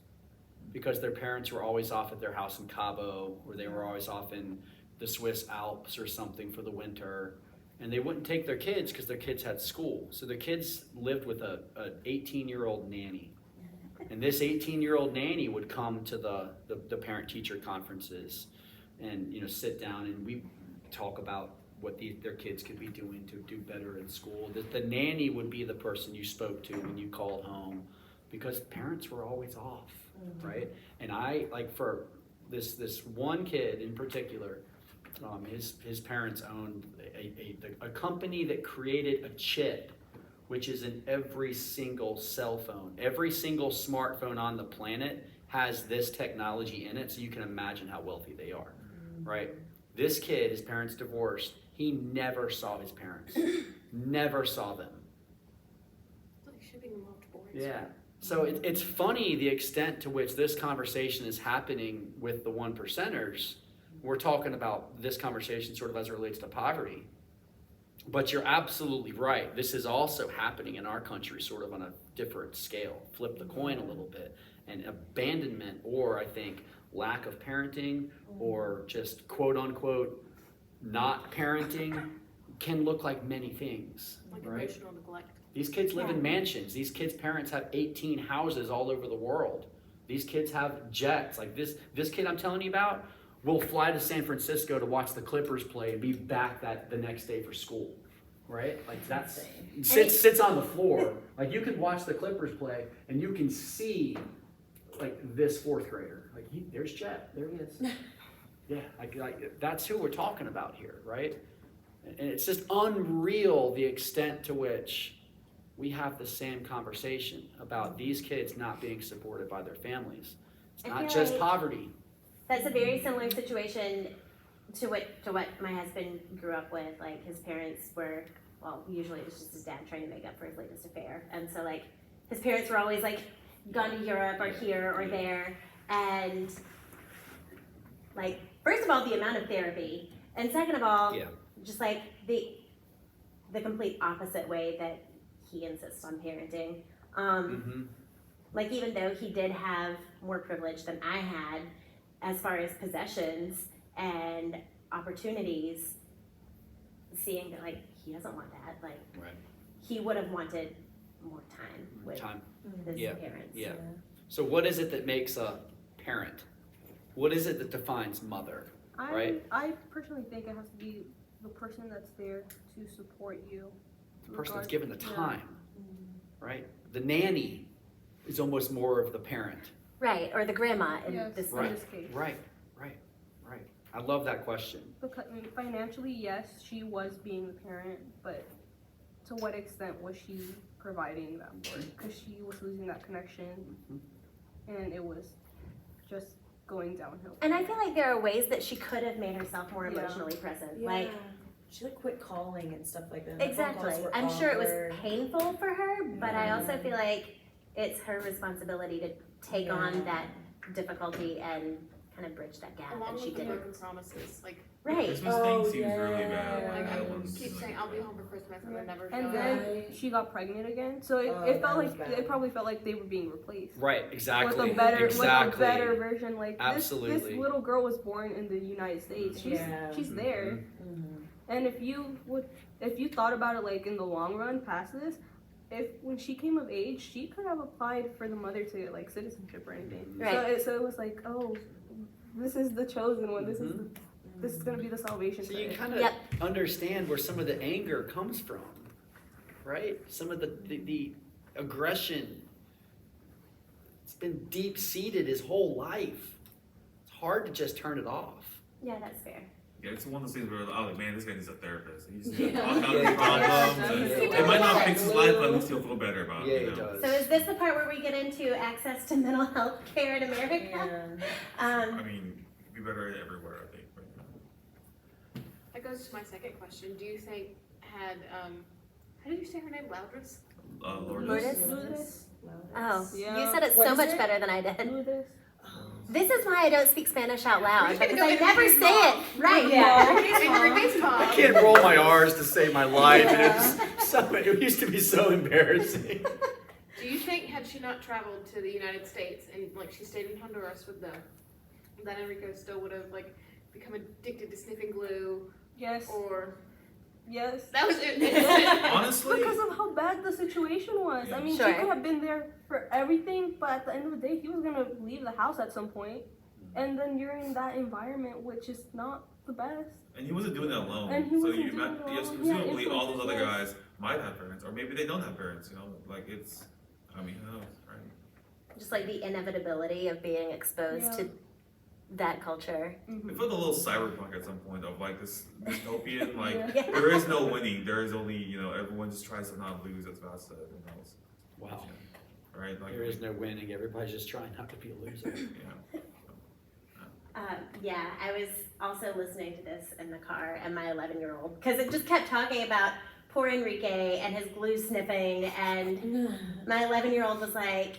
Speaker 4: because their parents were always off at their house in Cabo, or they were always off in the Swiss Alps or something for the winter, and they wouldn't take their kids because their kids had school. So their kids lived with an 18-year-old nanny, and this 18-year-old nanny would come to the parent-teacher conferences, and sit down and we talk about what their kids could be doing to do better in school. The nanny would be the person you spoke to when you called home because parents were always off, right? And I, like for this one kid in particular, his parents owned a company that created a chip which is in every single cell phone. Every single smartphone on the planet has this technology in it, so you can imagine how wealthy they are, right? This kid, his parents divorced, he never saw his parents. Never saw them.
Speaker 3: It's like shipping them off to boys.
Speaker 4: Yeah. So it's funny the extent to which this conversation is happening with the 1%ers. We're talking about this conversation sort of as it relates to poverty. But you're absolutely right. This is also happening in our country sort of on a different scale. Flip the coin a little bit. And abandonment, or I think lack of parenting, or just quote unquote not parenting, can look like many things,
Speaker 3: Like
Speaker 4: right?
Speaker 3: emotional neglect.
Speaker 4: These kids live in mansions. These kids' parents have 18 houses all over the world. These kids have jets. Like this kid I'm telling you about will fly to San Francisco to watch the Clippers play and be back the next day for school, right? Like that's sits on the floor. Like you could watch the Clippers play and you can see like this fourth grader. Like there's Jet. There he is. Yeah, like that's who we're talking about here, right? And it's just unreal the extent to which we have the same conversation about these kids not being supported by their families. It's
Speaker 1: I
Speaker 4: not
Speaker 1: feel
Speaker 4: just
Speaker 1: like
Speaker 4: poverty.
Speaker 1: That's a very similar situation to what my husband grew up with. Like his parents were, well, usually it was just his dad trying to make up for his latest affair, and so like his parents were always like gone to Europe or here or there, and like first of all the amount of therapy, and second of all,
Speaker 4: Yeah.
Speaker 1: just like the complete opposite way that he insists on parenting. Like even though he did have more privilege than I had as far as possessions and opportunities, seeing that like he doesn't want that, like
Speaker 4: Right.
Speaker 1: he would have wanted more time with
Speaker 4: Time.
Speaker 1: his
Speaker 4: Yeah.
Speaker 1: parents.
Speaker 4: Yeah. So what is it that makes a parent? What is it that defines mother? Right.
Speaker 2: I personally think it has to be the person that's there to support you.
Speaker 4: The person that's
Speaker 2: regard-
Speaker 4: given the
Speaker 2: yeah.
Speaker 4: time, right? The nanny is almost more of the parent,
Speaker 1: Right, or the grandma in
Speaker 2: Yes.
Speaker 1: this.
Speaker 2: In this case.
Speaker 4: Right. I love that question.
Speaker 2: Because financially, yes, she was being the parent, but to what extent was she providing that for? Because she was losing that connection, and it was just going downhill.
Speaker 1: And I feel like there are ways that she could have made herself more
Speaker 2: Yeah.
Speaker 1: emotionally present.
Speaker 5: Yeah.
Speaker 1: Like,
Speaker 5: She like quit calling and stuff like that. The phone
Speaker 1: exactly.
Speaker 5: calls were
Speaker 1: I'm sure it
Speaker 5: awkward.
Speaker 1: was painful for her, but I also
Speaker 5: Yeah.
Speaker 1: feel like it's her responsibility to take on that difficulty and kind of bridge that gap,
Speaker 3: Along
Speaker 1: and she
Speaker 3: with the
Speaker 1: didn't.
Speaker 3: broken promises, like
Speaker 6: The
Speaker 1: Right.
Speaker 6: Christmas
Speaker 5: Oh,
Speaker 6: thing seems
Speaker 5: yeah.
Speaker 6: really bad.
Speaker 3: like
Speaker 6: Like,
Speaker 3: I
Speaker 6: that one's
Speaker 3: keep
Speaker 6: like-
Speaker 3: saying I'll be home for Christmas and then never
Speaker 2: And
Speaker 3: show
Speaker 2: then
Speaker 3: up.
Speaker 5: Right.
Speaker 2: she got pregnant again, so it,
Speaker 5: Oh,
Speaker 2: it
Speaker 5: that
Speaker 2: felt
Speaker 5: was
Speaker 2: like
Speaker 5: bad.
Speaker 2: it probably felt like they were being replaced.
Speaker 4: Right, exactly.
Speaker 2: With a better,
Speaker 4: exactly.
Speaker 2: with a better version. Like this
Speaker 4: Absolutely.
Speaker 2: little girl was born in the United States. She's there.
Speaker 5: Mhm.
Speaker 2: And if you thought about it like in the long run past this, when she came of age, she could have applied for the mother to get like citizenship or anything.
Speaker 1: Right.
Speaker 2: So it was like, oh, this is the chosen one. This is gonna be the salvation.
Speaker 4: So
Speaker 2: for
Speaker 4: you
Speaker 2: it.
Speaker 4: kind of
Speaker 1: Yep.
Speaker 4: understand where some of the anger comes from, right? Some of the aggression. It's been deep seated his whole life. It's hard to just turn it off.
Speaker 1: Yeah, that's fair.
Speaker 6: Yeah, it's one of those things where I was like, man, this guy needs a therapist. He's
Speaker 5: Yeah.
Speaker 6: talk out
Speaker 4: Yeah,
Speaker 6: his
Speaker 4: he
Speaker 6: problems.
Speaker 4: does.
Speaker 6: and
Speaker 4: Yeah,
Speaker 6: it might not
Speaker 1: he
Speaker 6: fix his
Speaker 5: does.
Speaker 6: life, but at least he'll feel better about
Speaker 4: Yeah,
Speaker 6: it.
Speaker 4: he
Speaker 6: You know?
Speaker 4: does.
Speaker 1: So is this the part where we get into access to mental health care in America?
Speaker 5: Yeah.
Speaker 6: I mean, it'd be better everywhere, I think. But,
Speaker 3: That goes to my second question. Do you think how did you say her name? Loudress?
Speaker 1: Lourdes?
Speaker 2: Lourdes?
Speaker 1: Oh,
Speaker 2: Yeah.
Speaker 1: you said it
Speaker 5: What
Speaker 1: so
Speaker 5: is
Speaker 1: much
Speaker 5: it?
Speaker 1: better than I did.
Speaker 2: Do this.
Speaker 1: This is why I don't speak Spanish out loud, because I
Speaker 3: Enrique's
Speaker 1: never say
Speaker 3: mom.
Speaker 1: it right.
Speaker 3: Enrique's mom.
Speaker 4: I can't roll my R's to save my life. It used to be so embarrassing.
Speaker 3: Do you think had she not traveled to the United States and like she stayed in Honduras with them, that Enrique still would have like become addicted to sniffing glue
Speaker 2: Yes.
Speaker 3: or
Speaker 2: Yes.
Speaker 3: that was it?
Speaker 6: honestly,
Speaker 2: Because of how bad the situation was. I mean,
Speaker 1: Sure.
Speaker 2: she could have been there for everything, but at the end of the day, he was gonna leave the house at some point, and then you're in that environment, which is not the best.
Speaker 6: and he wasn't doing that alone.
Speaker 2: And he
Speaker 6: so
Speaker 2: wasn't
Speaker 6: you
Speaker 2: doing it
Speaker 6: yes,
Speaker 2: alone.
Speaker 6: presumably
Speaker 2: Yeah,
Speaker 6: all those other
Speaker 2: influences,
Speaker 6: guys might have parents, or maybe they don't have parents. You know, like it's. I mean, who knows, right?
Speaker 1: Just like the inevitability of being exposed
Speaker 2: Yeah.
Speaker 1: to that culture.
Speaker 6: It felt a little cyberpunk at some point of like this dystopian, like
Speaker 2: Yeah.
Speaker 1: Yeah.
Speaker 6: there is no winning. There is only, everyone just tries to not lose as fast as everyone else.
Speaker 4: Wow.
Speaker 6: Right? Like
Speaker 4: There is no winning. Everybody's just trying not to be a loser.
Speaker 6: yeah.
Speaker 1: Yeah, I was also listening to this in the car, and my 11-year-old, because it just kept talking about poor Enrique and his glue sniffing, and my 11-year-old was like,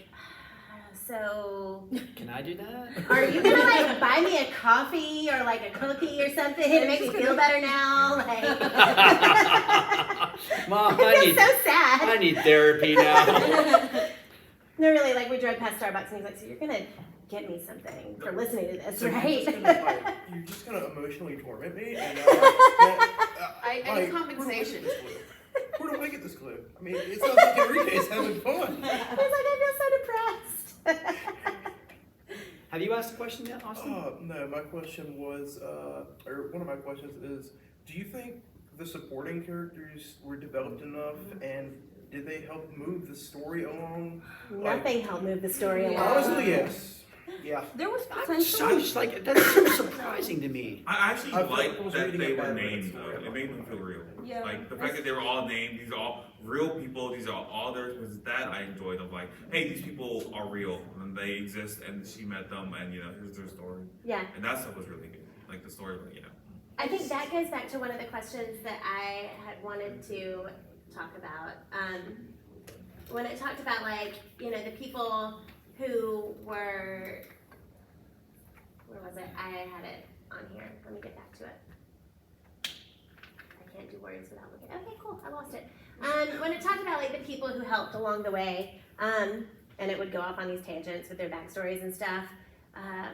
Speaker 1: so
Speaker 4: Can I do that?
Speaker 1: are you gonna like buy me a coffee or like a cookie or something to make me feel better now? Like,
Speaker 4: Mom,
Speaker 1: I feel so sad.
Speaker 4: I need therapy now.
Speaker 1: No, really, like we drove past Starbucks and he's like, so you're gonna get me something for listening to this,
Speaker 7: So
Speaker 1: right?
Speaker 7: you're just gonna emotionally torment me, and
Speaker 3: I need compensation.
Speaker 7: Where do I get this clip? I mean, it sounds like Enrique's having fun.
Speaker 1: He's like, I feel so depressed.
Speaker 4: Have you asked a question yet, Austin?
Speaker 7: No, my question was, or one of my questions is, do you think the supporting characters were developed enough, and did they help move the story along?
Speaker 1: Nothing helped move the story along.
Speaker 7: Honestly, yes. Yeah.
Speaker 2: There was
Speaker 4: I'm
Speaker 2: potential.
Speaker 4: just like, that's so surprising to me.
Speaker 6: I actually
Speaker 7: I felt
Speaker 6: like
Speaker 7: I was
Speaker 6: that
Speaker 7: reading
Speaker 6: they
Speaker 7: it
Speaker 6: were
Speaker 7: bad,
Speaker 6: named
Speaker 7: but
Speaker 6: though.
Speaker 7: it's
Speaker 6: It made them feel real.
Speaker 2: Yeah.
Speaker 6: Like the fact that they were all named, these are all real people, these are all their that I enjoyed of like, hey, these people are real and they exist and she met them and here's their story.
Speaker 1: Yeah.
Speaker 6: And that stuff was really good. Like the story,
Speaker 1: I think that goes back to one of the questions that I had wanted to talk about. When it talked about like, the people who were, where was it? I had it on here. Let me get back to it. I can't do words without looking. Okay, cool. I lost it. When it talked about like the people who helped along the way, and it would go off on these tangents with their backstories and stuff.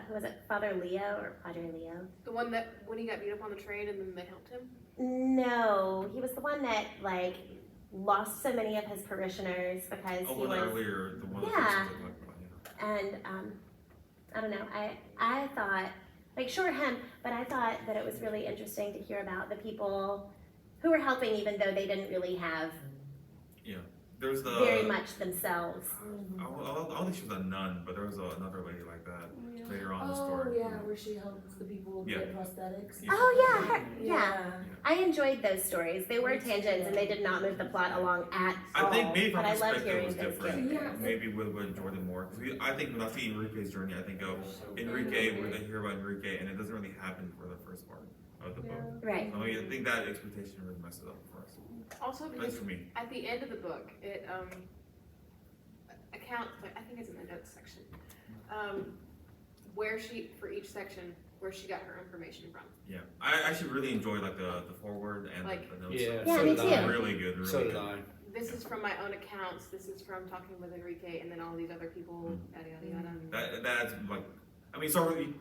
Speaker 1: Who was it? Father Leo or Padre Leo?
Speaker 3: The one that when he got beat up on the train and then they helped him?
Speaker 1: No, he was the one that like lost so many of his parishioners because
Speaker 6: Oh,
Speaker 1: he
Speaker 6: well,
Speaker 1: was,
Speaker 6: earlier, the one
Speaker 1: Yeah.
Speaker 6: that
Speaker 1: and I don't know. I thought like sure him, but I thought that it was really interesting to hear about the people who were helping even though they didn't really have
Speaker 6: there's the
Speaker 1: very much themselves.
Speaker 6: I don't think she was a nun, but there was another lady like that later on in the
Speaker 5: Oh,
Speaker 6: story.
Speaker 5: yeah, where she helps the people
Speaker 6: Yeah.
Speaker 5: get prosthetics.
Speaker 6: Yeah.
Speaker 1: Oh yeah, yeah. I enjoyed those stories. They were tangents and they did not move the plot along at all.
Speaker 6: I think maybe from
Speaker 1: but I loved
Speaker 6: perspective
Speaker 1: hearing
Speaker 6: was
Speaker 1: those
Speaker 6: different.
Speaker 1: characters.
Speaker 6: Maybe with Jordan Moore, because I think when I see Enrique's journey, I think of Enrique, we're gonna hear about Enrique, and it doesn't really happen for the first part of the book.
Speaker 1: Right.
Speaker 6: So I think that expectation really messed it up for us.
Speaker 3: Also,
Speaker 6: At least
Speaker 3: because
Speaker 6: for me.
Speaker 3: at the end of the book, it accounts, like, I think it's in the notes section, where she, for each section, where she got her information from.
Speaker 6: Yeah, I actually really enjoyed like the forward and
Speaker 3: Like-
Speaker 6: the notes.
Speaker 4: Yeah,
Speaker 1: Yeah,
Speaker 4: so
Speaker 1: me
Speaker 4: did
Speaker 1: too.
Speaker 4: I.
Speaker 6: Really good, really
Speaker 4: So
Speaker 6: good.
Speaker 4: did I.
Speaker 3: This is from my own accounts, this is from talking with Enrique, and then all these other people, yada, yada, yada.
Speaker 6: That's like, I mean, so really,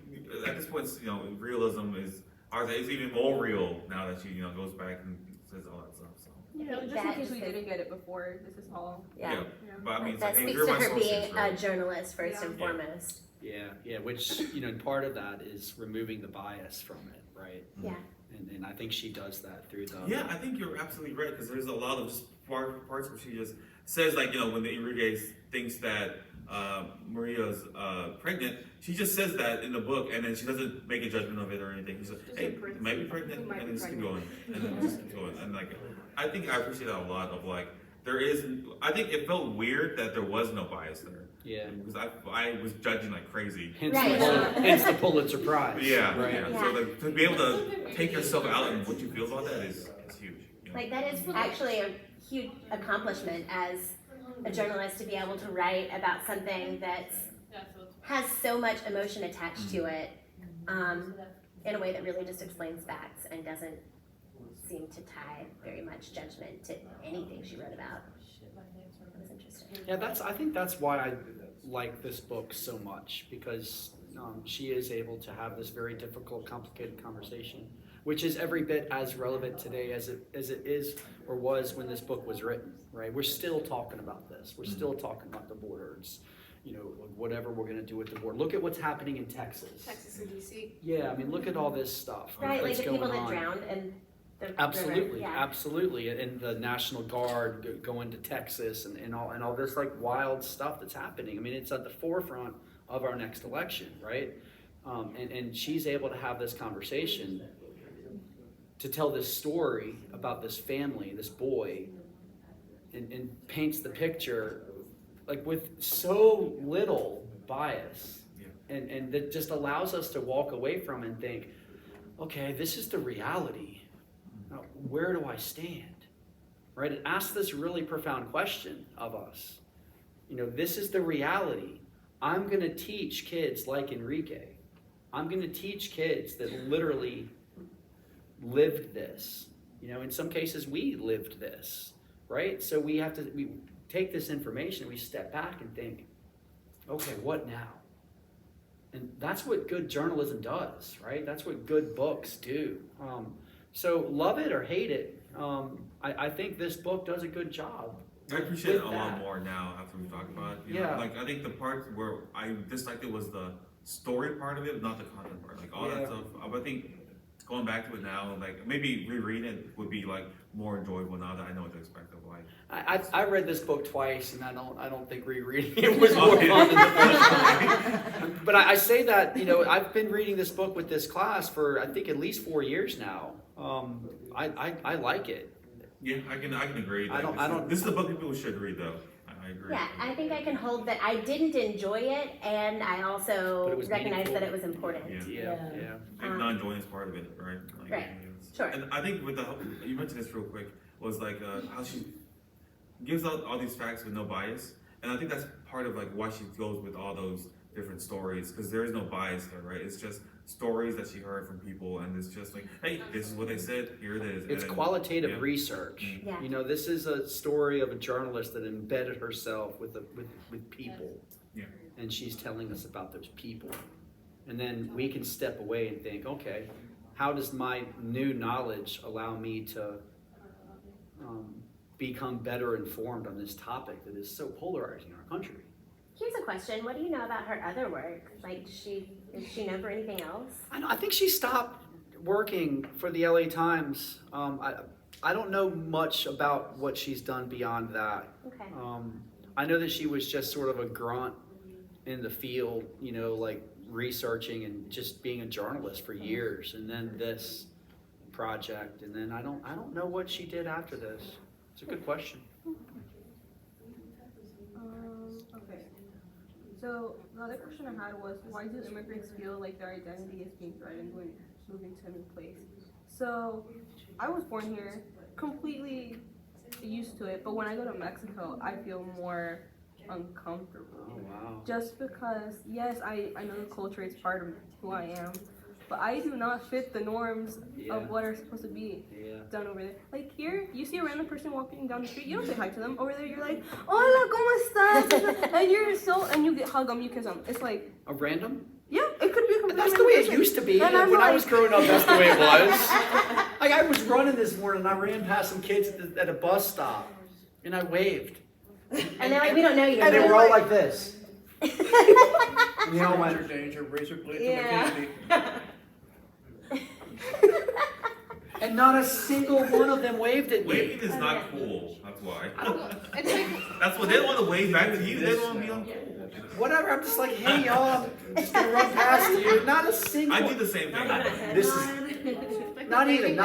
Speaker 6: at this point, you know, realism is, it's even more real now that she, goes back and says all that stuff. So
Speaker 2: Yeah, just in
Speaker 1: That
Speaker 2: case we
Speaker 1: is-
Speaker 2: didn't get it before, this is all.
Speaker 1: Yeah.
Speaker 6: but I mean, it's
Speaker 1: That
Speaker 6: like, hey,
Speaker 1: speaks
Speaker 6: here are
Speaker 1: to
Speaker 6: my
Speaker 1: her
Speaker 6: sources,
Speaker 1: being a
Speaker 6: right?
Speaker 1: journalist first and
Speaker 6: Yeah.
Speaker 1: foremost.
Speaker 4: Yeah, which, and part of that is removing the bias from it, right?
Speaker 1: Yeah.
Speaker 4: And I think she does that through the.
Speaker 6: Yeah, I think you're absolutely right because there's a lot of just parts where she just says like, when the Enrique thinks that Maria's pregnant, she just says that in the book and then she doesn't make a judgment of it or anything. She's like,
Speaker 3: Just
Speaker 6: hey,
Speaker 3: in
Speaker 6: you
Speaker 3: parentheses,
Speaker 6: might be pregnant,
Speaker 3: you might
Speaker 6: and
Speaker 3: be
Speaker 6: then just keep
Speaker 3: pregnant.
Speaker 6: going, and then just keep going. And like, I think I appreciate that a lot of like, I think it felt weird that there was no bias there.
Speaker 4: Yeah.
Speaker 6: Because I was judging like crazy.
Speaker 4: Hence,
Speaker 1: Right.
Speaker 4: hence the Pulitzer Prize.
Speaker 6: Yeah,
Speaker 4: Right.
Speaker 6: yeah. So like, to be able to take yourself out and what you feel about that is huge.
Speaker 1: Like that is actually a huge accomplishment as a journalist to be able to write about something that has so much emotion attached to it, in a way that really just explains facts and doesn't seem to tie very much judgment to anything she wrote about. It was interesting.
Speaker 4: Yeah, I think that's why I like this book so much, because she is able to have this very difficult, complicated conversation, which is every bit as relevant today as it is or was when this book was written, right? We're still talking about this. We're still talking about the borders, whatever we're gonna do with the border. Look at what's happening in Texas.
Speaker 3: Texas and DC.
Speaker 4: Yeah, I mean, look at all this stuff
Speaker 1: Right, like
Speaker 4: that's
Speaker 1: the people
Speaker 4: going
Speaker 1: that
Speaker 4: on.
Speaker 1: drowned and the
Speaker 4: Absolutely,
Speaker 1: river. Yeah.
Speaker 4: absolutely, and the National Guard going to Texas and all this like wild stuff that's happening. I mean, it's at the forefront of our next election, right? And she's able to have this conversation to tell this story about this family, this boy, and paints the picture like with so little bias, and that just allows us to walk away from and think, okay, this is the reality. Now, where do I stand? Right? It asks this really profound question of us. This is the reality. I'm going to teach kids like Enrique. I'm going to teach kids that literally lived this. In some cases, we lived this, right? So we take this information, we step back and think, okay, what now? And that's what good journalism does, right? That's what good books do. So love it or hate it, I think this book does a good job.
Speaker 6: I appreciate it a
Speaker 4: with
Speaker 6: lot
Speaker 4: that.
Speaker 6: more now after we talk about it.
Speaker 4: Yeah.
Speaker 6: Like I think the part where I disliked it was the story part of it, not the content part. Like all that
Speaker 4: Yeah.
Speaker 6: stuff. I think going back to it now, like maybe rereading it would be like more enjoyable now that I know what to expect of like.
Speaker 4: I read this book twice, and I don't think rereading it was more fun than the first time. But I say that I've been reading this book with this class for I think at least 4 years now. I like it.
Speaker 6: Yeah, I can agree.
Speaker 4: I don't-
Speaker 6: This is a book people should read though. I agree.
Speaker 1: Yeah, I think I can hold that I didn't enjoy it, and I
Speaker 4: But
Speaker 1: also
Speaker 4: it was
Speaker 1: recognize
Speaker 4: meaningful.
Speaker 1: that it was important.
Speaker 6: Yeah.
Speaker 4: Yeah.
Speaker 6: Like not enjoying is part of it, right? Like,
Speaker 1: Right. Sure.
Speaker 6: And I think with you mentioned this real quick was like how she gives out all these facts with no bias, and I think that's part of like why she goes with all those different stories because there is no bias there, right? It's just stories that she heard from people, and it's just like, hey, this is what they said. Here it is.
Speaker 4: It's
Speaker 6: And-
Speaker 4: qualitative
Speaker 6: yeah.
Speaker 4: research.
Speaker 1: Yeah.
Speaker 4: This is a story of a journalist that embedded herself with people.
Speaker 6: Yeah.
Speaker 4: And she's telling us about those people. And then we can step away and think, okay, how does my new knowledge allow me to become better informed on this topic that is so polarizing in our country?
Speaker 1: Here's a question: what do you know about her other work? Like, is she known for anything else?
Speaker 4: I think she stopped working for the LA Times. I don't know much about what she's done beyond that.
Speaker 1: Okay.
Speaker 4: I know that she was just sort of a grunt in the field, you know, like researching and just being a journalist for years, and then this project, and then I don't know what she did after this. It's a good question.
Speaker 2: Okay. So the other question I had was, why do immigrants feel like their identity is being threatened when moving to a new place? So I was born here, completely used to it, but when I go to Mexico, I feel more uncomfortable.
Speaker 4: Oh wow.
Speaker 2: Just because, yes, I know the culture is part of who I am, but I do not fit the norms
Speaker 4: Yeah.
Speaker 2: of what are supposed to be
Speaker 4: Yeah.
Speaker 2: done over there. Like here, you see a random person walking down the street, you don't say hi to them. Over there, you're like, "Hola, ¿cómo estás?" and you hug them, you kiss them. It's like,
Speaker 4: A random?
Speaker 2: yeah, it could be a
Speaker 4: And
Speaker 2: completely
Speaker 4: that's the way it
Speaker 2: random
Speaker 4: used to be.
Speaker 2: And I'm
Speaker 4: When I
Speaker 2: like-
Speaker 4: was growing up, that's the way it was. Like I was running this morning, and I ran past some kids at a bus stop, and I waved.
Speaker 1: And they're like, we don't know you.
Speaker 4: And they were all like this. And they all
Speaker 7: Danger,
Speaker 4: went,
Speaker 7: danger, razor blades
Speaker 5: Yeah.
Speaker 7: in the community.
Speaker 4: and not a single one of them waved at me.
Speaker 6: Waving is not cool. That's why.
Speaker 3: It's like,
Speaker 6: That's what they don't want to wave back to you. They don't want to be on cool.
Speaker 4: Whatever, I'm just like, hey y'all, I'm just gonna run past you. Not a single.
Speaker 6: I do the same thing.
Speaker 4: This is not even.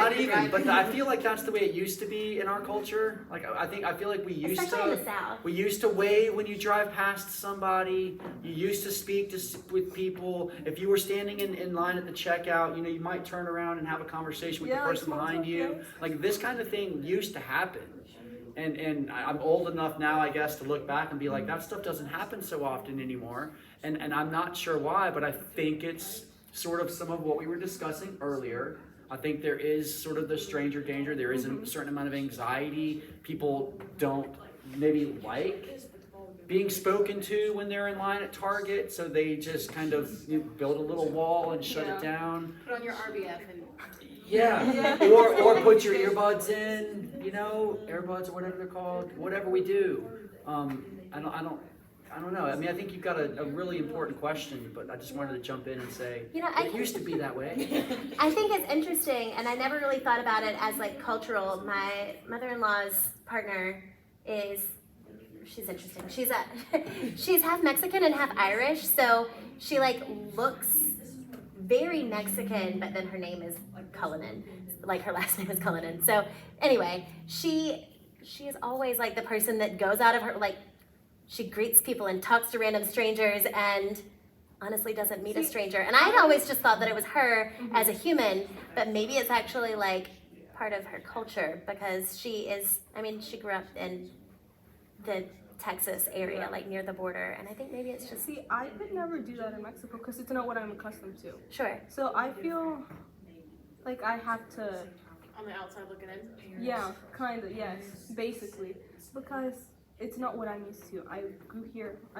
Speaker 4: But I feel like that's the way it used to be in our culture. Like I feel like we used
Speaker 1: Especially in
Speaker 4: to.
Speaker 1: the South.
Speaker 4: We used to wave when you drive past somebody. You used to speak with people. If you were standing in line at the checkout, you know, you might turn around and have a conversation with
Speaker 2: Yeah,
Speaker 4: the
Speaker 2: like
Speaker 4: person
Speaker 2: small
Speaker 4: behind
Speaker 2: talk,
Speaker 4: you.
Speaker 2: yes.
Speaker 4: Like this kind of thing used to happen. And I'm old enough now, I guess, to look back and be like, that stuff doesn't happen so often anymore. And I'm not sure why, but I think it's sort of some of what we were discussing earlier. I think there is sort of the stranger danger. There is a certain amount of anxiety. People don't maybe like being spoken to when they're in line at Target, so they just kind of build a little wall and shut it down.
Speaker 3: put on your RBF and
Speaker 4: Yeah, or put your earbuds in, you know, earbuds or whatever they're called, whatever we do. I don't know. I mean, I think you've got a really important question, but I just wanted to jump in and say,
Speaker 1: You know,
Speaker 4: it used to be that way.
Speaker 1: I think it's interesting, and I never really thought about it as like cultural. My mother-in-law's partner she's interesting. She's half Mexican and half Irish, so she like looks very Mexican, but then her name is Cullinan, like her last name is Cullinan. So anyway, she is always like the person that goes out of her, like she greets people and talks to random strangers and honestly doesn't meet a stranger. And I'd always just thought that it was her as a human, but maybe it's actually like part of her culture because she grew up in the Texas area, like near the border, and I think maybe it's just
Speaker 2: See, I could never do that in Mexico because it's not what I'm accustomed to.
Speaker 1: sure.
Speaker 2: So I feel like I have to,
Speaker 3: on the outside looking in.
Speaker 2: yeah, kind of, yes, basically, because it's not what I'm used to. I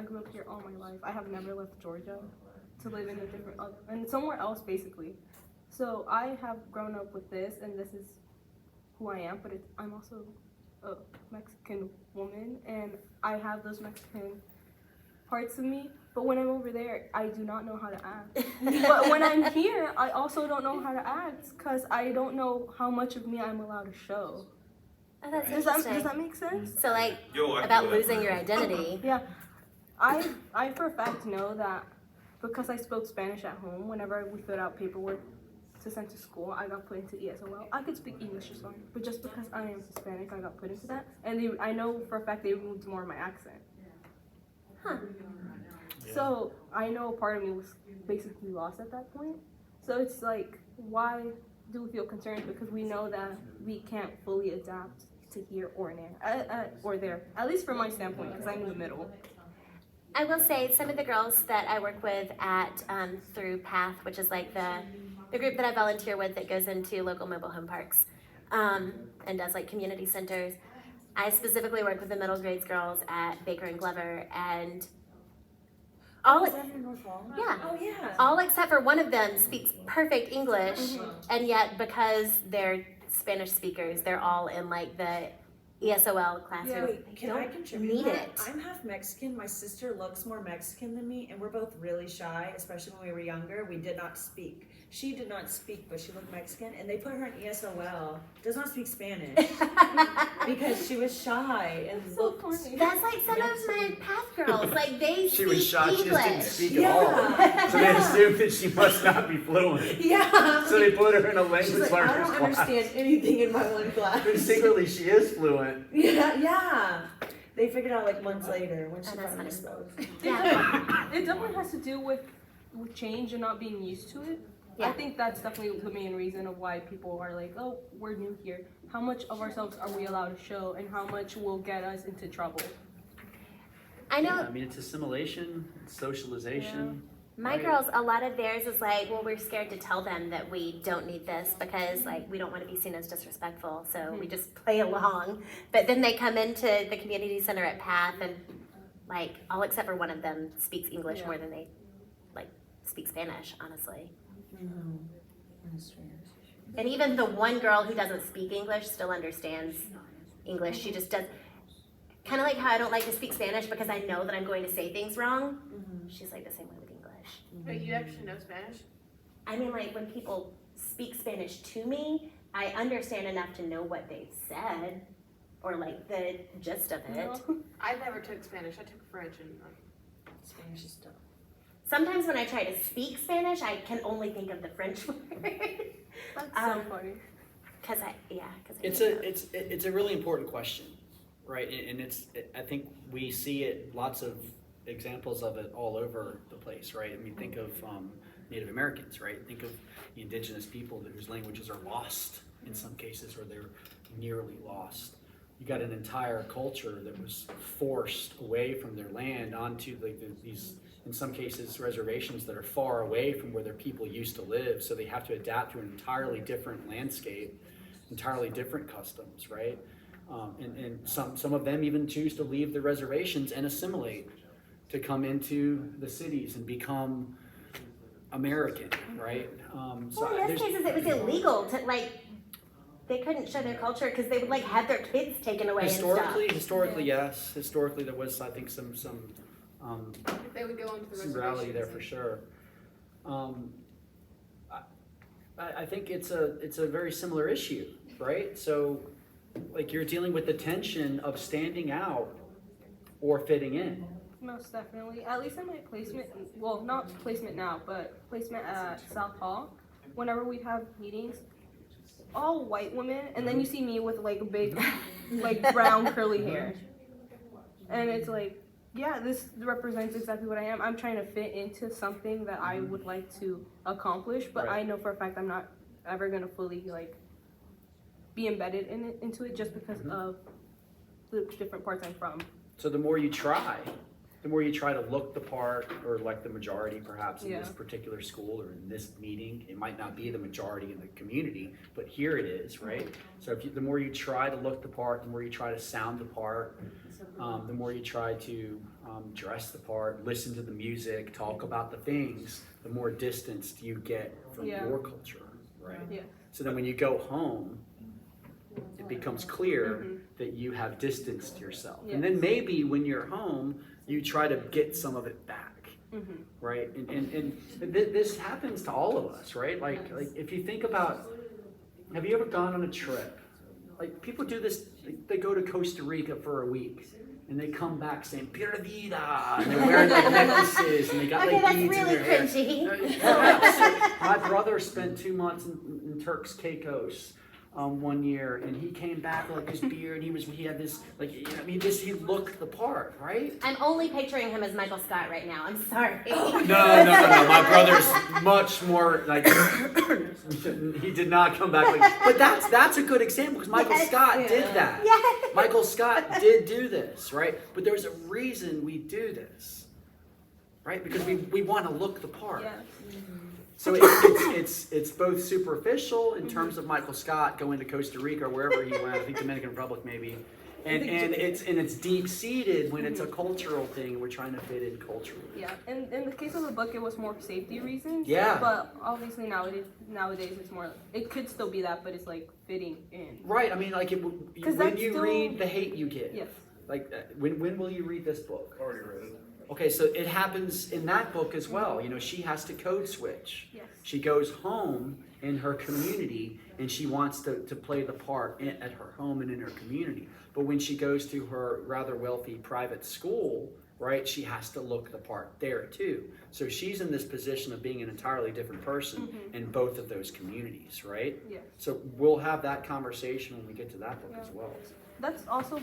Speaker 2: grew up here all my life. I have never left Georgia to live in a different, and somewhere else basically. So I have grown up with this, and this is who I am, but I'm also a Mexican woman, and I have those Mexican parts of me, but when I'm over there, I do not know how to act. But when I'm here, I also don't know how to act, because I don't know how much of me I'm allowed to show.
Speaker 1: Oh, that's
Speaker 2: Does
Speaker 1: interesting.
Speaker 2: that make sense?
Speaker 1: So like
Speaker 6: Yo, I
Speaker 1: about
Speaker 6: feel that
Speaker 1: losing
Speaker 6: for
Speaker 1: your
Speaker 6: you.
Speaker 1: identity.
Speaker 2: Yeah, I for a fact know that because I spoke Spanish at home, whenever we filled out paperwork to send to school, I got put into ESOL. I could speak English just fine, but just because I am Hispanic, I got put into that. And I know for a fact they removed more of my accent.
Speaker 1: Huh.
Speaker 2: So I know part of me was basically lost at that point. So it's like, why do we feel concerned? Because we know that we can't fully adapt to here or there. At least from my standpoint, because I'm in the middle.
Speaker 1: I will say some of the girls that I work with at through PATH, which is like the group that I volunteer with that goes into local mobile home parks and does like community centers. I specifically work with the middle grades girls at Baker and Glover, and all
Speaker 5: Is that in North Hall?
Speaker 1: yeah,
Speaker 5: Oh, yeah.
Speaker 1: all except for one of them speaks perfect English, and yet because they're Spanish speakers, they're all in like the ESOL classrooms.
Speaker 2: Yeah.
Speaker 5: Wait, can I
Speaker 1: Don't
Speaker 5: contribute
Speaker 1: need
Speaker 5: to that?
Speaker 1: it.
Speaker 5: I'm half Mexican. My sister looks more Mexican than me, and we're both really shy, especially when we were younger. We did not speak. She did not speak, but she looked Mexican, and they put her in ESOL. Does not speak Spanish because she was shy and
Speaker 2: So
Speaker 5: looked.
Speaker 2: funny.
Speaker 1: That's like some of my path girls. Like they
Speaker 4: She
Speaker 1: speak
Speaker 4: was shy, she just didn't
Speaker 1: English.
Speaker 4: speak
Speaker 5: Yeah.
Speaker 4: at all. So they assumed that she must not be fluent.
Speaker 5: Yeah.
Speaker 4: So they put her in a
Speaker 5: She's
Speaker 4: language
Speaker 5: like, I
Speaker 4: learner's
Speaker 5: don't
Speaker 4: class.
Speaker 5: understand anything in my one class.
Speaker 4: But secretly she is fluent.
Speaker 5: Yeah. They figured out like months later when she
Speaker 1: Oh, that's
Speaker 5: finally
Speaker 1: funny.
Speaker 5: spoke.
Speaker 1: Yeah.
Speaker 2: It definitely has to do with change and not being used to it.
Speaker 1: Yeah.
Speaker 2: I think that's definitely the main reason of why people are like, oh, we're new here. How much of ourselves are we allowed to show, and how much will get us into trouble?
Speaker 1: I know
Speaker 4: I mean, it's assimilation, it's socialization.
Speaker 1: my
Speaker 4: Right.
Speaker 1: girls, a lot of theirs is like, well, we're scared to tell them that we don't need this because like we don't want to be seen as disrespectful, so we just play along. But then they come into the community center at Path and like all except for one of them speaks English
Speaker 2: Yeah.
Speaker 1: more than they like speak Spanish, honestly. And even the one girl who doesn't speak English still understands English. She just does kind of like how I don't like to speak Spanish because I know that I'm going to say things wrong. She's like the same way with English.
Speaker 3: But you actually know Spanish?
Speaker 1: I mean, like when people speak Spanish to me, I understand enough to know what they've said or like the gist of it.
Speaker 2: No?
Speaker 3: I never took Spanish. I took French and
Speaker 5: Spanish is tough.
Speaker 1: Sometimes when I try to speak Spanish, I can only think of the French word.
Speaker 2: That's so funny.
Speaker 1: Cause I
Speaker 4: It's a really important question, right? And I think we see it, lots of examples of it all over the place, right? I mean, think of Native Americans, right? Think of the indigenous people whose languages are lost in some cases, or they're nearly lost. You got an entire culture that was forced away from their land onto like these, in some cases, reservations that are far away from where their people used to live. So they have to adapt to an entirely different landscape, entirely different customs, right? And some of them even choose to leave the reservations and assimilate to come into the cities and become American, right?
Speaker 1: well, in those cases, it was illegal to like. They couldn't show their culture because they would like have their kids taken away and stuff.
Speaker 4: Historically, yes. Historically, there was, I think, some
Speaker 3: if they would go onto the
Speaker 4: some reality there for sure. I think it's a very similar issue, right? So, like you're dealing with the tension of standing out or fitting in.
Speaker 2: Most definitely. At least in my placement, well, not placement now, but placement at South Hall, whenever we have meetings, all white women, and then you see me with like big, like brown curly hair. And it's like, yeah, this represents exactly what I am. I'm trying to fit into something that I would like to accomplish, but
Speaker 4: Right.
Speaker 2: I know for a fact I'm not ever gonna fully like be embedded into it just because of the different parts I'm from.
Speaker 4: So the more you try to look the part or like the majority perhaps in this
Speaker 2: Yeah.
Speaker 4: particular school or in this meeting, it might not be the majority in the community, but here it is, right? So the more you try to look the part, the more you try to sound the part, the more you try to dress the part, listen to the music, talk about the things, the more distanced you get from
Speaker 2: Yeah.
Speaker 4: your culture, right?
Speaker 2: Yeah.
Speaker 4: So then when you go home, it becomes clear that you have distanced yourself. And then maybe when you're home, you try to get some of it back, right? And this happens to all of us, right? Like if you think about, have you ever gone on a trip? Like people do this, they go to Costa Rica for a week. And they come back saying "Pura Vida," and they're wearing like necklaces, and they got
Speaker 1: Okay,
Speaker 4: like
Speaker 1: that's
Speaker 4: beads in
Speaker 1: really
Speaker 4: their hair.
Speaker 1: cringy.
Speaker 4: My brother spent 2 months in Turks Caicos one year, and he came back with like his beard. He had this like, I mean, he looked the part, right?
Speaker 1: I'm only picturing him as Michael Scott right now. I'm sorry.
Speaker 4: No. My brother's much more like he did not come back like. But that's a good example because Michael Scott did that.
Speaker 1: Yes.
Speaker 4: Michael Scott did do this, right? But there's a reason we do this, right? Because we want to look the part.
Speaker 2: Yeah.
Speaker 4: So it's both superficial in terms of Michael Scott going to Costa Rica or wherever he went, I think Dominican Republic maybe, And it's deep seated when it's a cultural thing and we're trying to fit in culturally.
Speaker 2: Yeah, and in the case of the book, it was more safety reasons.
Speaker 4: Yeah.
Speaker 2: But obviously nowadays it's more. It could still be that, but it's like fitting in.
Speaker 4: Right. I mean, like when
Speaker 2: that's
Speaker 4: you
Speaker 2: still-
Speaker 4: read The Hate You Give.
Speaker 2: Yes.
Speaker 4: Like when will you read this book?
Speaker 7: Already read it.
Speaker 4: Okay, so it happens in that book as well. You know, she has to code switch.
Speaker 2: Yes.
Speaker 4: She goes home in her community and she wants to play the part at her home and in her community. But when she goes to her rather wealthy private school, right, she has to look the part there too. So she's in this position of being an entirely different person in both of those communities, right?
Speaker 2: Yes.
Speaker 4: So we'll have that conversation when we get to that book as well.
Speaker 2: That's also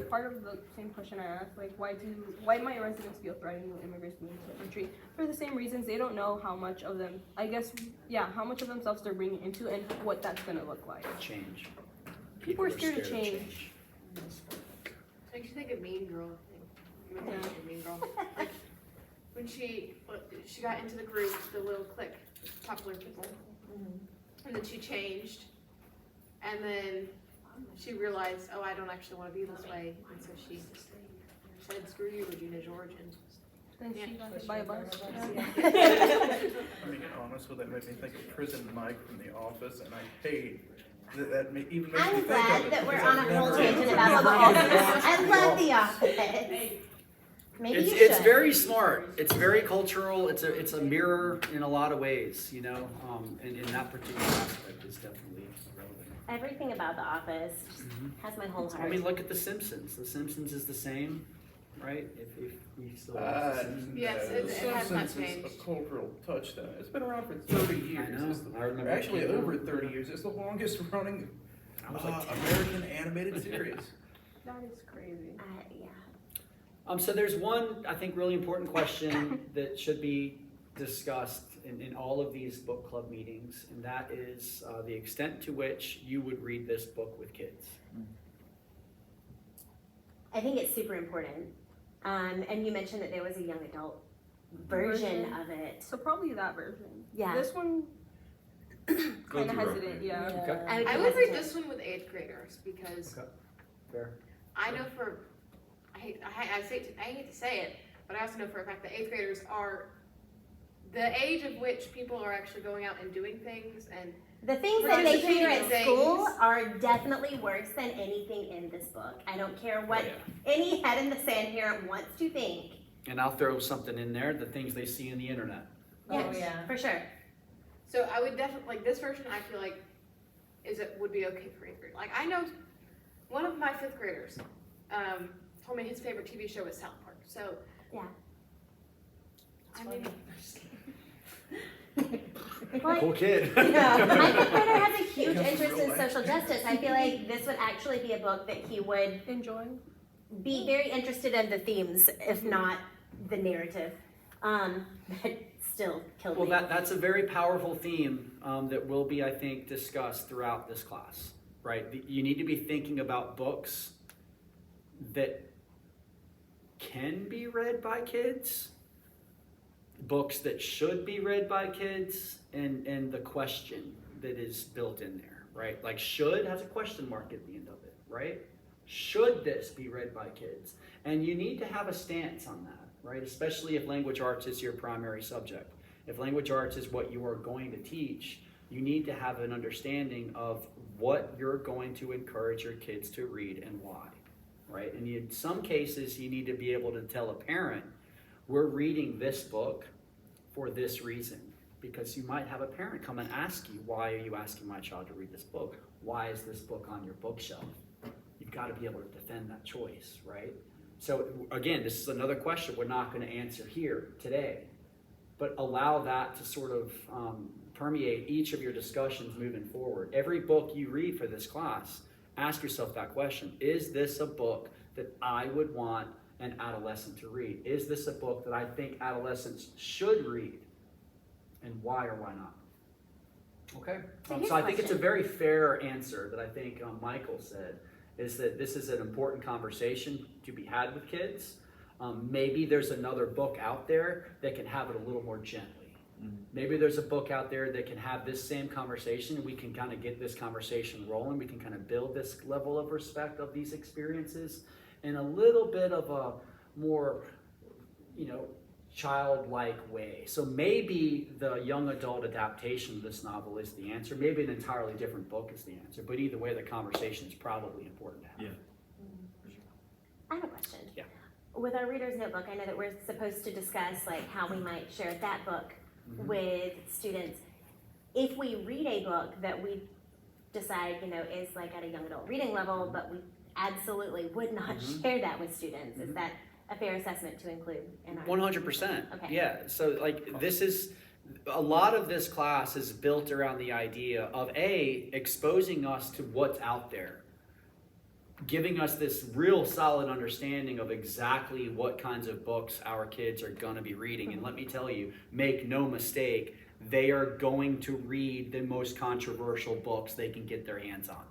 Speaker 2: part of the same question I asked. Like, why might residents feel threatened when immigrants move into the country? For the same reasons, they don't know how much of them, how much of themselves they're bringing into and what that's gonna look like.
Speaker 4: Change.
Speaker 2: People are scared of change.
Speaker 3: Makes you think of Mean Girl. You would think of Mean Girl. Like, when she got into the group, the little clique, popular people, and then she changed, and then she realized, oh, I don't actually want to be this way, and so she said, screw you, Regina George, and
Speaker 2: Then she got hit by a bus.
Speaker 7: I mean, honestly, that made me think of Prison Mike from The Office, and I hate that even makes me
Speaker 1: I'm
Speaker 7: think of
Speaker 1: glad
Speaker 7: it,
Speaker 1: that we're
Speaker 7: because
Speaker 1: on
Speaker 7: I've
Speaker 1: a whole
Speaker 7: never-
Speaker 1: tangent
Speaker 7: I've
Speaker 1: about
Speaker 7: never
Speaker 1: The
Speaker 7: even
Speaker 1: Office.
Speaker 7: watched
Speaker 1: I
Speaker 7: The
Speaker 1: love The
Speaker 7: Office.
Speaker 1: Office. Maybe you
Speaker 4: It's
Speaker 1: should.
Speaker 4: very smart. It's very cultural. It's a mirror in a lot of ways, you know. And in that particular aspect is definitely relevant.
Speaker 1: Everything about The Office just has my whole heart.
Speaker 4: I mean, look at The Simpsons. The Simpsons is the same, right? If we still watch The Simpsons.
Speaker 3: Yes,
Speaker 7: no,
Speaker 3: it
Speaker 7: The
Speaker 3: has not
Speaker 7: Simpsons is
Speaker 3: changed.
Speaker 7: a cultural touchdown. It's been around for 30 years.
Speaker 4: know.
Speaker 7: It's the-
Speaker 4: I remember
Speaker 7: actually,
Speaker 4: it came
Speaker 7: over
Speaker 4: out.
Speaker 7: 30 years. It's the longest running
Speaker 4: I was like 10.
Speaker 7: American animated series.
Speaker 2: That is crazy.
Speaker 1: Yeah.
Speaker 4: So there's one, I think, really important question that should be discussed in all of these book club meetings, and that is the extent to which you would read this book with kids.
Speaker 1: I think it's super important. And you mentioned that there was a young adult version of it.
Speaker 2: So probably that version.
Speaker 1: Yeah.
Speaker 2: This one,
Speaker 6: Go
Speaker 2: kind of
Speaker 6: through
Speaker 2: hesitant.
Speaker 6: roughly.
Speaker 2: Yeah.
Speaker 4: Okay.
Speaker 1: I
Speaker 3: I
Speaker 1: be
Speaker 3: would read
Speaker 1: hesitant.
Speaker 3: this one with 8th graders because
Speaker 4: Okay. Fair.
Speaker 3: I know I hate to say it, but I also know for a fact that 8th graders are the age of which people are actually going out and doing things, and
Speaker 1: The things that they hear at
Speaker 3: Participating
Speaker 1: school
Speaker 3: things.
Speaker 1: are definitely worse than anything in this book. I don't care what
Speaker 4: Yeah.
Speaker 1: any head in the sand here wants to think.
Speaker 4: And I'll throw something in there, the things they see in the internet.
Speaker 5: Oh,
Speaker 1: Yes,
Speaker 5: yeah.
Speaker 1: for sure.
Speaker 3: so I would definitely like this version. I feel like would be okay for 8th grade. Like I know one of my 5th graders told me his favorite TV show was South Park. So
Speaker 1: Yeah.
Speaker 3: I mean,
Speaker 1: But,
Speaker 4: Cool kid.
Speaker 1: yeah, my fifth grader has a huge
Speaker 7: Comes from
Speaker 1: interest
Speaker 7: real
Speaker 1: in
Speaker 7: life.
Speaker 1: social justice. I feel like this would actually be a book that he would
Speaker 2: Enjoy.
Speaker 1: be very interested in the themes, if not the narrative. But still killed
Speaker 4: Well,
Speaker 1: me.
Speaker 4: that's a very powerful theme that will be, I think, discussed throughout this class, right? You need to be thinking about books that can be read by kids, books that should be read by kids, and the question that is built in there, right? Like should has a question mark at the end of it, right? Should this be read by kids? And you need to have a stance on that, right? Especially if language arts is your primary subject. If language arts is what you are going to teach, you need to have an understanding of what you're going to encourage your kids to read and why, right? And in some cases, you need to be able to tell a parent, we're reading this book for this reason. Because you might have a parent come and ask you, why are you asking my child to read this book? Why is this book on your bookshelf? You've got to be able to defend that choice, right? So again, this is another question we're not going to answer here today, but allow that to sort of permeate each of your discussions moving forward. Every book you read for this class, ask yourself that question. Is this a book that I would want an adolescent to read? Is this a book that I think adolescents should read? And why or why not? Okay?
Speaker 1: here's
Speaker 4: So I think it's a
Speaker 1: question.
Speaker 4: very fair answer that I think Michael said, is that this is an important conversation to be had with kids. Maybe there's another book out there that can have it a little more gently, Maybe there's a book out there that can have this same conversation, and we can kind of get this conversation rolling. We can kind of build this level of respect of these experiences in a little bit of a more, childlike way. So maybe the young adult adaptation of this novel is the answer. Maybe an entirely different book is the answer. But either way, the conversation is probably important to have.
Speaker 6: Yeah.
Speaker 1: I have a question.
Speaker 4: Yeah.
Speaker 1: With our reader's notebook, I know that we're supposed to discuss like how we might share that book with students. If we read a book that we decide, is like at a young adult reading level, but we absolutely would not share that with students, is that a fair assessment to include in our
Speaker 4: 100%.
Speaker 1: Okay.
Speaker 4: Yeah. So this is a lot of this class is built around the idea of exposing us to what's out there, giving us this real solid understanding of exactly what kinds of books our kids are going to be reading. And let me tell you, make no mistake, they are going to read the most controversial books they can get their hands on.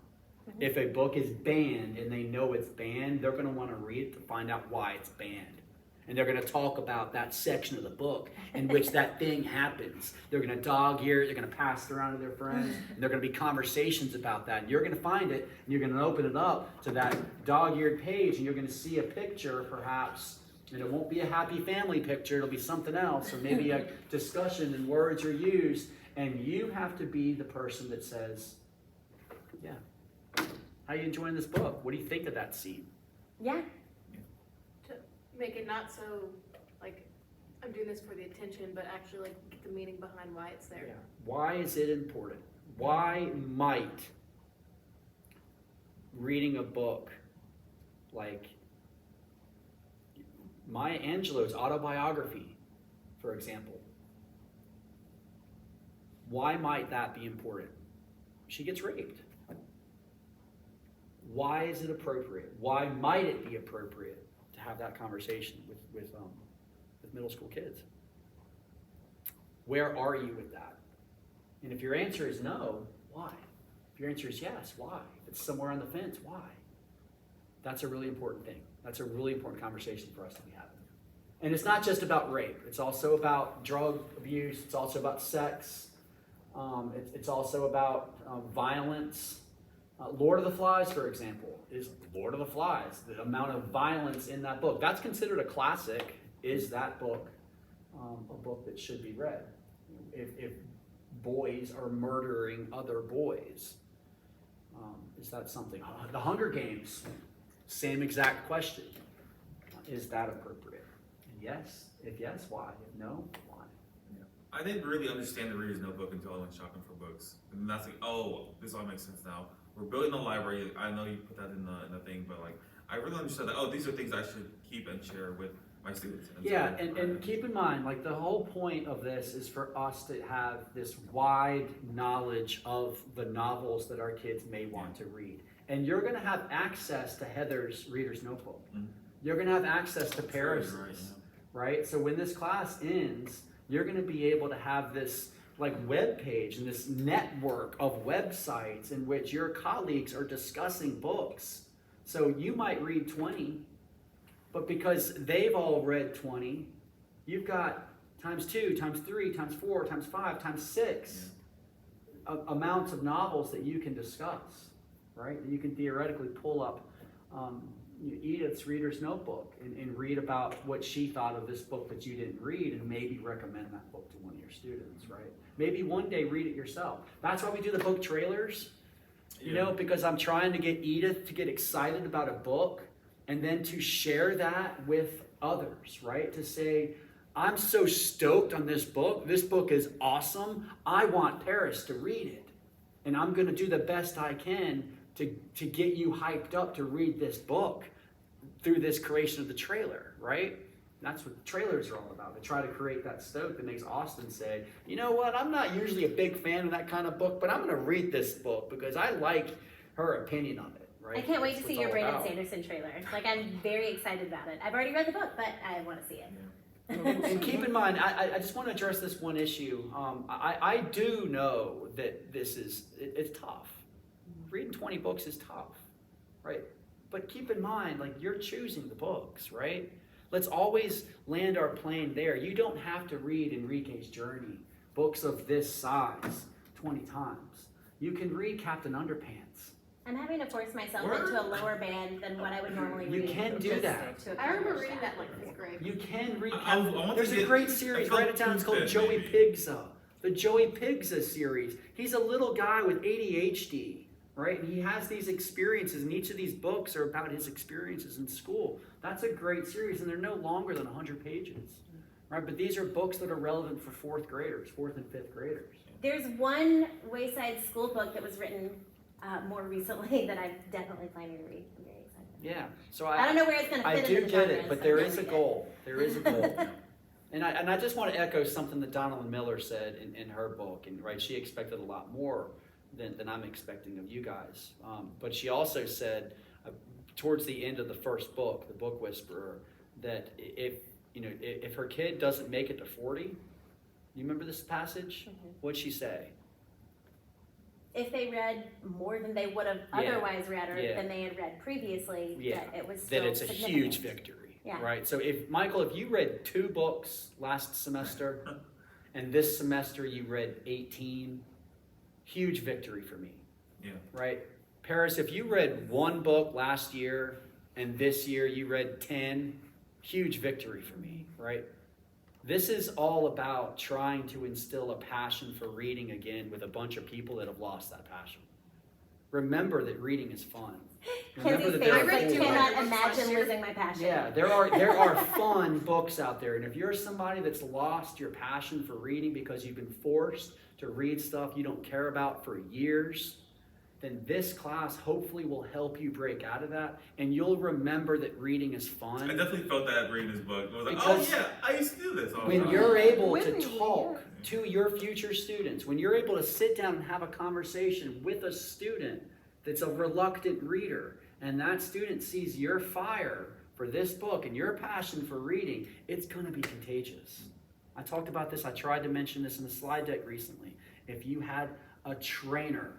Speaker 4: If a book is banned and they know it's banned, they're going to want to read it to find out why it's banned. And they're going to talk about that section of the book in which that thing happens. They're going to dog-ear it, they're going to pass it around to their friends, and there are going to be conversations about that. And you're going to find it, and you're going to open it up to that dog-eared page, and you're going to see a picture, perhaps, and it won't be a happy family picture, it'll be something else, or maybe a discussion and words are used, and you have to be the person that says, yeah, how are you enjoying this book? What do you think of that scene?
Speaker 1: Yeah.
Speaker 3: To make it not so like I'm doing this for the attention, but actually like get the meaning behind why it's there.
Speaker 4: Why is it important? Why might reading a book like Maya Angelou's autobiography, for example, why might that be important? She gets raped. Why is it appropriate? Why might it be appropriate to have that conversation with middle school kids? Where are you with that? And if your answer is no, why? If your answer is yes, why? If it's somewhere on the fence, why? That's a really important thing. That's a really important conversation for us to be having. And it's not just about rape. It's also about drug abuse. It's also about sex. It's also about violence. Lord of the Flies, for example, is Lord of the Flies. The amount of violence in that book, that's considered a classic. Is that book a book that should be read? If boys are murdering other boys, is that something? The Hunger Games, same exact question. Is that appropriate? And yes. If yes, why? If no, why?
Speaker 6: I didn't really understand the Reader's Notebook until I went shopping for books. And that's like, oh, this all makes sense now. We're building a library. I know you put that in the thing, but like, I really understood that, oh, these are things I should keep and share with my students.
Speaker 4: And keep in mind, like the whole point of this is for us to have this wide knowledge of the novels that our kids may want to read. And you're going to have access to Heather's Reader's Notebook. You're going to have access to Paris's, right? So when this class ends, you're going to be able to have this like web page and this network of websites in which your colleagues are discussing books. So you might read 20, but because they've all read 20, you've got times 2, times 3, times 4, times 5, times 6 amounts of novels that you can discuss, right? You can theoretically pull up Edith's Reader's Notebook and read about what she thought of this book that you didn't read and maybe recommend that book to one of your students, right? Maybe one day read it yourself. That's why we do the book trailers, you know, because I'm trying to get Edith to get excited about a book and then to share that with others, right? To say, I'm so stoked on this book. This book is awesome. I want Paris to read it. And I'm going to do the best I can to get you hyped up to read this book through this creation of the trailer, right? That's what trailers are all about. They try to create that stoke that makes Austin say, you know what, I'm not usually a big fan of that kind of book, but I'm going to read this book because I like her opinion on it, right?
Speaker 1: I can't wait
Speaker 4: That's
Speaker 1: to see
Speaker 4: what
Speaker 1: your
Speaker 4: it's all
Speaker 1: Brandon
Speaker 4: about.
Speaker 1: Sanderson trailer. Like, I'm very excited about it. I've already read the book, but I want to see it.
Speaker 4: And keep in mind, I just want to address this one issue. I do know that it's tough. Reading 20 books is tough, right? But keep in mind, like, you're choosing the books, right? Let's always land our plane there. You don't have to read Enrique's journey books of this size 20 times. You can read Captain Underpants.
Speaker 1: I'm having to force myself
Speaker 6: Word?
Speaker 1: into a lower band than what I would normally
Speaker 4: You
Speaker 1: read.
Speaker 4: can do
Speaker 1: just
Speaker 4: that.
Speaker 1: to
Speaker 3: I remember
Speaker 1: accomplish
Speaker 3: reading that in like
Speaker 1: Yeah.
Speaker 3: fifth grade.
Speaker 4: You can read
Speaker 6: I
Speaker 4: Captain.
Speaker 6: want to
Speaker 4: There's a
Speaker 6: get-
Speaker 4: great series,
Speaker 6: I felt
Speaker 4: write it down, it's called
Speaker 6: Tuesday,
Speaker 4: Joey
Speaker 6: maybe.
Speaker 4: Pigza. The Joey Pigza series. He's a little guy with ADHD, right? And he has these experiences, and each of these books are about his experiences in school. That's a great series, and they're no longer than 100 pages, right? But these are books that are relevant for fourth and fifth graders.
Speaker 1: There's one Wayside School book that was written more recently that I'm definitely planning to read. I'm very excited.
Speaker 4: Yeah, so
Speaker 1: I don't know where it's going to
Speaker 4: I
Speaker 1: fit
Speaker 4: do
Speaker 1: into the
Speaker 4: get
Speaker 1: genre,
Speaker 4: it, but
Speaker 1: so
Speaker 4: there
Speaker 1: I'm
Speaker 4: is a
Speaker 1: gonna read
Speaker 4: goal. There is a goal. And I just want to echo something that Donald Miller said in her book, and right, she expected a lot more than I'm expecting of you guys. But she also said towards the end of the first book, The Book Whisperer, that if her kid doesn't make it to 40, you remember this passage? What'd she say?
Speaker 1: If they read more than they would have
Speaker 4: Yeah.
Speaker 1: otherwise read or
Speaker 4: Yeah.
Speaker 1: than they had read previously,
Speaker 4: Yeah.
Speaker 1: that it was still
Speaker 4: That it's a
Speaker 1: significant.
Speaker 4: huge victory,
Speaker 1: Yeah.
Speaker 4: right? So if you read 2 books last semester, and this semester you read 18, huge victory for me.
Speaker 6: Yeah.
Speaker 4: Right? Paris, if you read 1 book last year and this year you read 10, huge victory for me, right? This is all about trying to instill a passion for reading again with a bunch of people that have lost that passion. Remember that reading is fun. Remember
Speaker 1: Kenzie's
Speaker 4: that
Speaker 1: face
Speaker 4: there are
Speaker 1: like,
Speaker 3: read 200
Speaker 1: cannot
Speaker 3: books last
Speaker 1: imagine
Speaker 3: year.
Speaker 1: losing my passion.
Speaker 4: yeah, there are fun books out there, and if you're somebody that's lost your passion for reading because you've been forced to read stuff you don't care about for years, then this class hopefully will help you break out of that, and you'll remember that reading is
Speaker 6: I
Speaker 4: fun.
Speaker 6: definitely felt that reading this book. I was like,
Speaker 4: Because
Speaker 6: oh yeah, I used to do this all the
Speaker 4: When
Speaker 6: time.
Speaker 4: you're able to
Speaker 2: Willingly,
Speaker 4: talk to your future students, when you're able to sit down and have a conversation with a student that's a reluctant reader, and that student sees your fire for this book and your passion for reading, it's going to be contagious. I talked about this, I tried to mention this in the slide deck recently. If you had a trainer,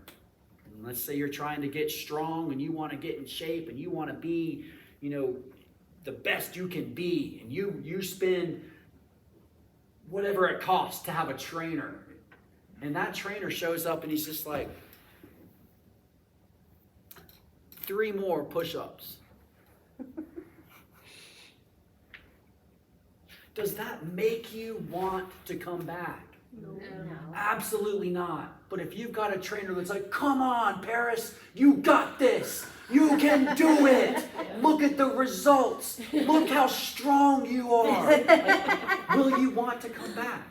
Speaker 4: and let's say you're trying to get strong and you want to get in shape and you want to be, the best you can be, and you spend whatever it costs to have a trainer, and that trainer shows up and he's just like, 3 more push-ups. Does that make you want to come back?
Speaker 1: No.
Speaker 4: Absolutely not. But if you've got a trainer that's like, come on, Paris, you got this. You can do it. Look at the results. Look how strong you are. Like, will you want to come back?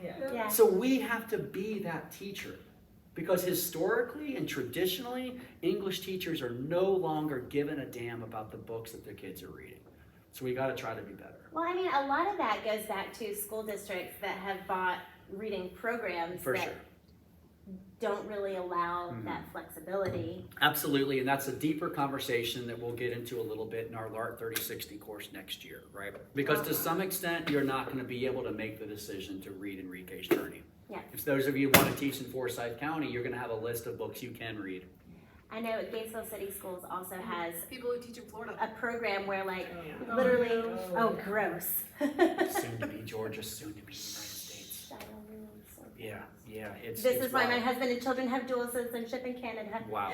Speaker 1: Yeah.
Speaker 4: So we have to be that teacher. Because historically and traditionally, English teachers are no longer given a damn about the books that their kids are reading. So we got to try to be better.
Speaker 1: Well, I mean, a lot of that goes back to school districts that have bought reading programs
Speaker 4: For
Speaker 1: that
Speaker 4: sure.
Speaker 1: don't really allow
Speaker 4: Mhm.
Speaker 1: that flexibility.
Speaker 4: Absolutely, and that's a deeper conversation that we'll get into a little bit in our LART 3060 course next year, right? Because to some extent, you're not going to be able to make the decision to read Enrique's journey.
Speaker 1: Yeah.
Speaker 4: If those of you want to teach in Forsyth County, you're going to have a list of books you can read.
Speaker 1: I know Gatesville City Schools also has
Speaker 3: People who teach in Florida.
Speaker 1: a program where, like,
Speaker 5: Oh.
Speaker 1: literally,
Speaker 5: Oh.
Speaker 1: oh, gross.
Speaker 4: Soon to be Georgia, soon to be United States. Yeah, it's.
Speaker 1: This
Speaker 4: it's
Speaker 1: is why my
Speaker 4: wild.
Speaker 1: husband and children have dual citizenship in Canada.
Speaker 4: Wow.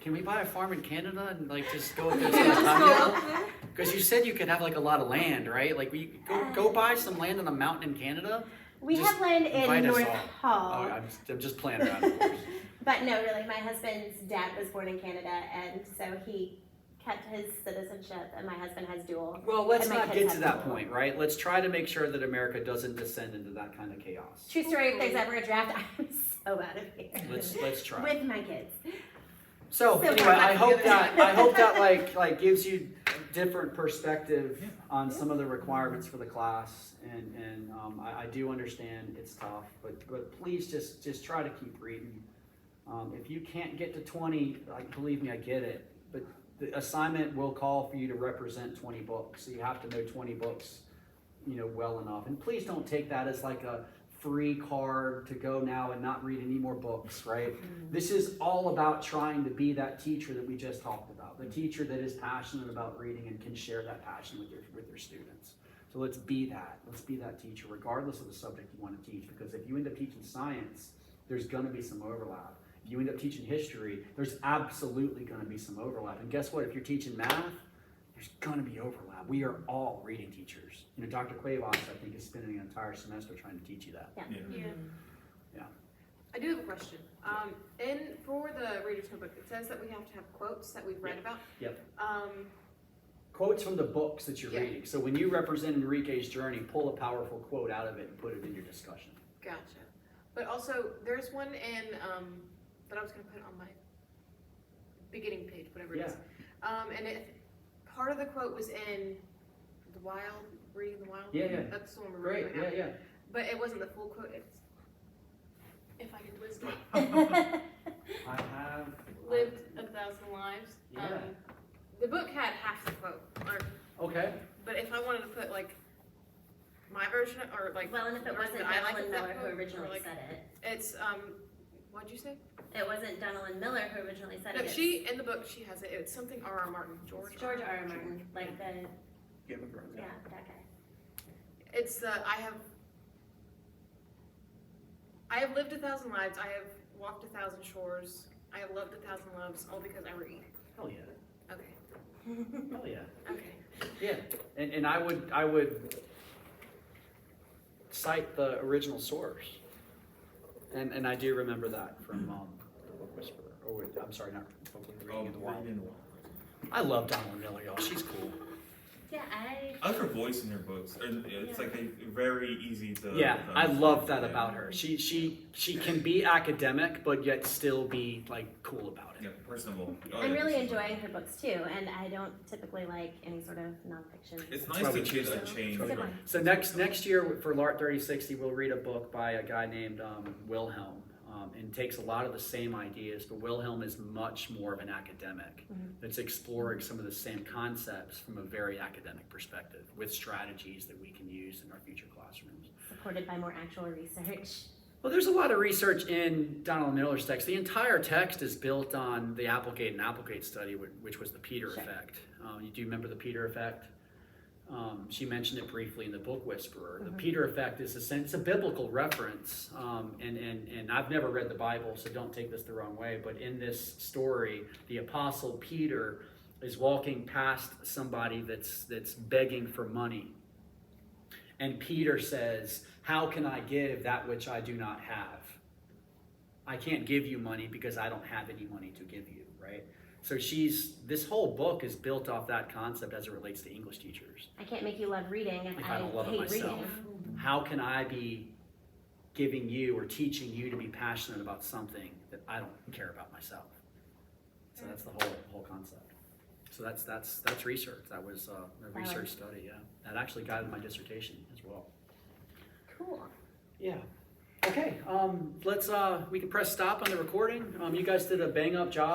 Speaker 4: Can we buy a farm in Canada and like just go with
Speaker 3: Just go up there.
Speaker 4: Because you said you could have like a lot of land, right? Like we go buy some land on a mountain in Canada.
Speaker 1: We
Speaker 4: Just
Speaker 1: have land
Speaker 4: invite
Speaker 1: in
Speaker 4: us
Speaker 1: North
Speaker 4: all.
Speaker 1: Hall.
Speaker 4: Oh, I'm just playing around. Of course.
Speaker 1: But no, really, my husband's dad was born in Canada, and so he kept his citizenship, and my husband has dual.
Speaker 4: Well, let's
Speaker 1: And my
Speaker 4: not
Speaker 1: kids
Speaker 4: get to
Speaker 1: have
Speaker 4: that
Speaker 1: dual.
Speaker 4: point, right? Let's try to make sure that America doesn't descend into that kind of chaos.
Speaker 1: True story, if there's ever a draft, I'm so out of here.
Speaker 4: Let's try.
Speaker 1: With my kids.
Speaker 4: So
Speaker 1: So
Speaker 4: anyway,
Speaker 1: far,
Speaker 4: I
Speaker 1: that's
Speaker 4: hope
Speaker 1: good.
Speaker 4: that like gives you a different perspective on some of the requirements for the class, and I do understand it's tough, but please just try to keep reading. If you can't get to 20, like believe me, I get it, but the assignment will call for you to represent 20 books, so you have to know 20 books, well enough. And please don't take that as like a free card to go now and not read any more books, right? This is all about trying to be that teacher that we just talked about, the teacher that is passionate about reading and can share that passion with your students. So let's be that. Let's be that teacher, regardless of the subject you want to teach. Because if you end up teaching science, there's going to be some overlap. If you end up teaching history, there's absolutely going to be some overlap. And guess what? If you're teaching math, there's going to be overlap. We are all reading teachers. You know, Dr. Cuevas, I think, is spending an entire semester trying to teach you that.
Speaker 1: Yeah.
Speaker 3: Yeah.
Speaker 4: Yeah.
Speaker 3: I do have a question. For the reader's notebook, it says that we have to have quotes that we've read about.
Speaker 4: Yep.
Speaker 3: Um,
Speaker 4: Quotes from the books that you're
Speaker 3: Yeah.
Speaker 4: reading. So when you represent Enrique's journey, pull a powerful quote out of it and put it in your discussion.
Speaker 3: Gotcha. But also, there's one in that I was going to put on my beginning page, whatever it is. And part of the quote was in the Wild, reading the Wild.
Speaker 4: Yeah, yeah.
Speaker 3: That's the one we're
Speaker 4: Great,
Speaker 3: reading right
Speaker 4: yeah,
Speaker 3: now.
Speaker 4: yeah.
Speaker 3: But it wasn't the full quote. It's, if I could wisdom,
Speaker 4: I have
Speaker 3: lived 1,000 lives.
Speaker 4: Yeah.
Speaker 3: The book had half the quote,
Speaker 4: Okay.
Speaker 3: but if I wanted to put like my version or like
Speaker 1: Well, and if it
Speaker 3: the version
Speaker 1: wasn't
Speaker 3: that I like
Speaker 1: Donald
Speaker 3: of that
Speaker 1: Miller who
Speaker 3: quote, or,
Speaker 1: originally
Speaker 3: like,
Speaker 1: said it,
Speaker 3: it's what'd you say?
Speaker 1: it wasn't Donald Miller who originally said
Speaker 3: No,
Speaker 1: it.
Speaker 3: she in the book she has it. It's something R.R. Martin,
Speaker 1: It's George R.R. Martin, like the
Speaker 7: Game of Thrones.
Speaker 1: yeah that guy.
Speaker 3: It's the I have lived 1,000 lives. I have walked 1,000 shores. I have loved 1,000 loves, all because I read.
Speaker 4: Hell yeah.
Speaker 3: Okay.
Speaker 4: Hell yeah.
Speaker 3: Okay.
Speaker 4: Yeah. And I would cite the original source. And I do remember that from the Book Whisperer. Or I'm sorry, not Reading in the Wild. I love Donald Miller, y'all. She's cool.
Speaker 1: Yeah,
Speaker 6: I like her voice in her books. And it's like very easy to.
Speaker 4: Yeah,
Speaker 6: to
Speaker 4: I
Speaker 6: understand.
Speaker 4: love that about her. She can be academic, but yet still be like cool about it.
Speaker 6: Yeah, personable. Oh,
Speaker 1: I'm
Speaker 6: yeah,
Speaker 1: really
Speaker 6: personable.
Speaker 1: enjoying her books too, and I don't typically like any sort of nonfiction.
Speaker 6: It's
Speaker 4: That's
Speaker 6: nice
Speaker 4: why
Speaker 6: to
Speaker 4: we choose
Speaker 6: get a
Speaker 4: that.
Speaker 6: change.
Speaker 1: It's a good one.
Speaker 4: So next year for LART 3060, we'll read a book by a guy named Wilhelm. And takes a lot of the same ideas, but Wilhelm is much more of an academic that's exploring some of the same concepts from a very academic perspective with strategies that we can use in our future classrooms.
Speaker 1: Supported by more actual research.
Speaker 4: Well, there's a lot of research in Donald Miller's text. The entire text is built on the Applegate and Applegate study, which was the Peter
Speaker 1: Sure.
Speaker 4: effect. You do remember the Peter effect? She mentioned it briefly in the Book Whisperer. The Peter effect is a biblical reference, and I've never read the Bible, so don't take this the wrong way, but in this story, the Apostle Peter is walking past somebody that's begging for money. And Peter says, "How can I give that which I do not have? I can't give you money because I don't have any money to give you," right? So this whole book is built off that concept as it relates to English teachers.
Speaker 1: I can't make you love reading if
Speaker 4: If I don't love it
Speaker 1: hate
Speaker 4: myself,
Speaker 1: reading.
Speaker 4: how can I be giving you or teaching you to be passionate about something that I don't care about myself? So that's the whole concept. So that's research. That was a research study. Yeah, that actually guided my dissertation as well.
Speaker 1: Cool.
Speaker 4: Yeah. Okay. We can press stop on the recording. You guys did a bang up job.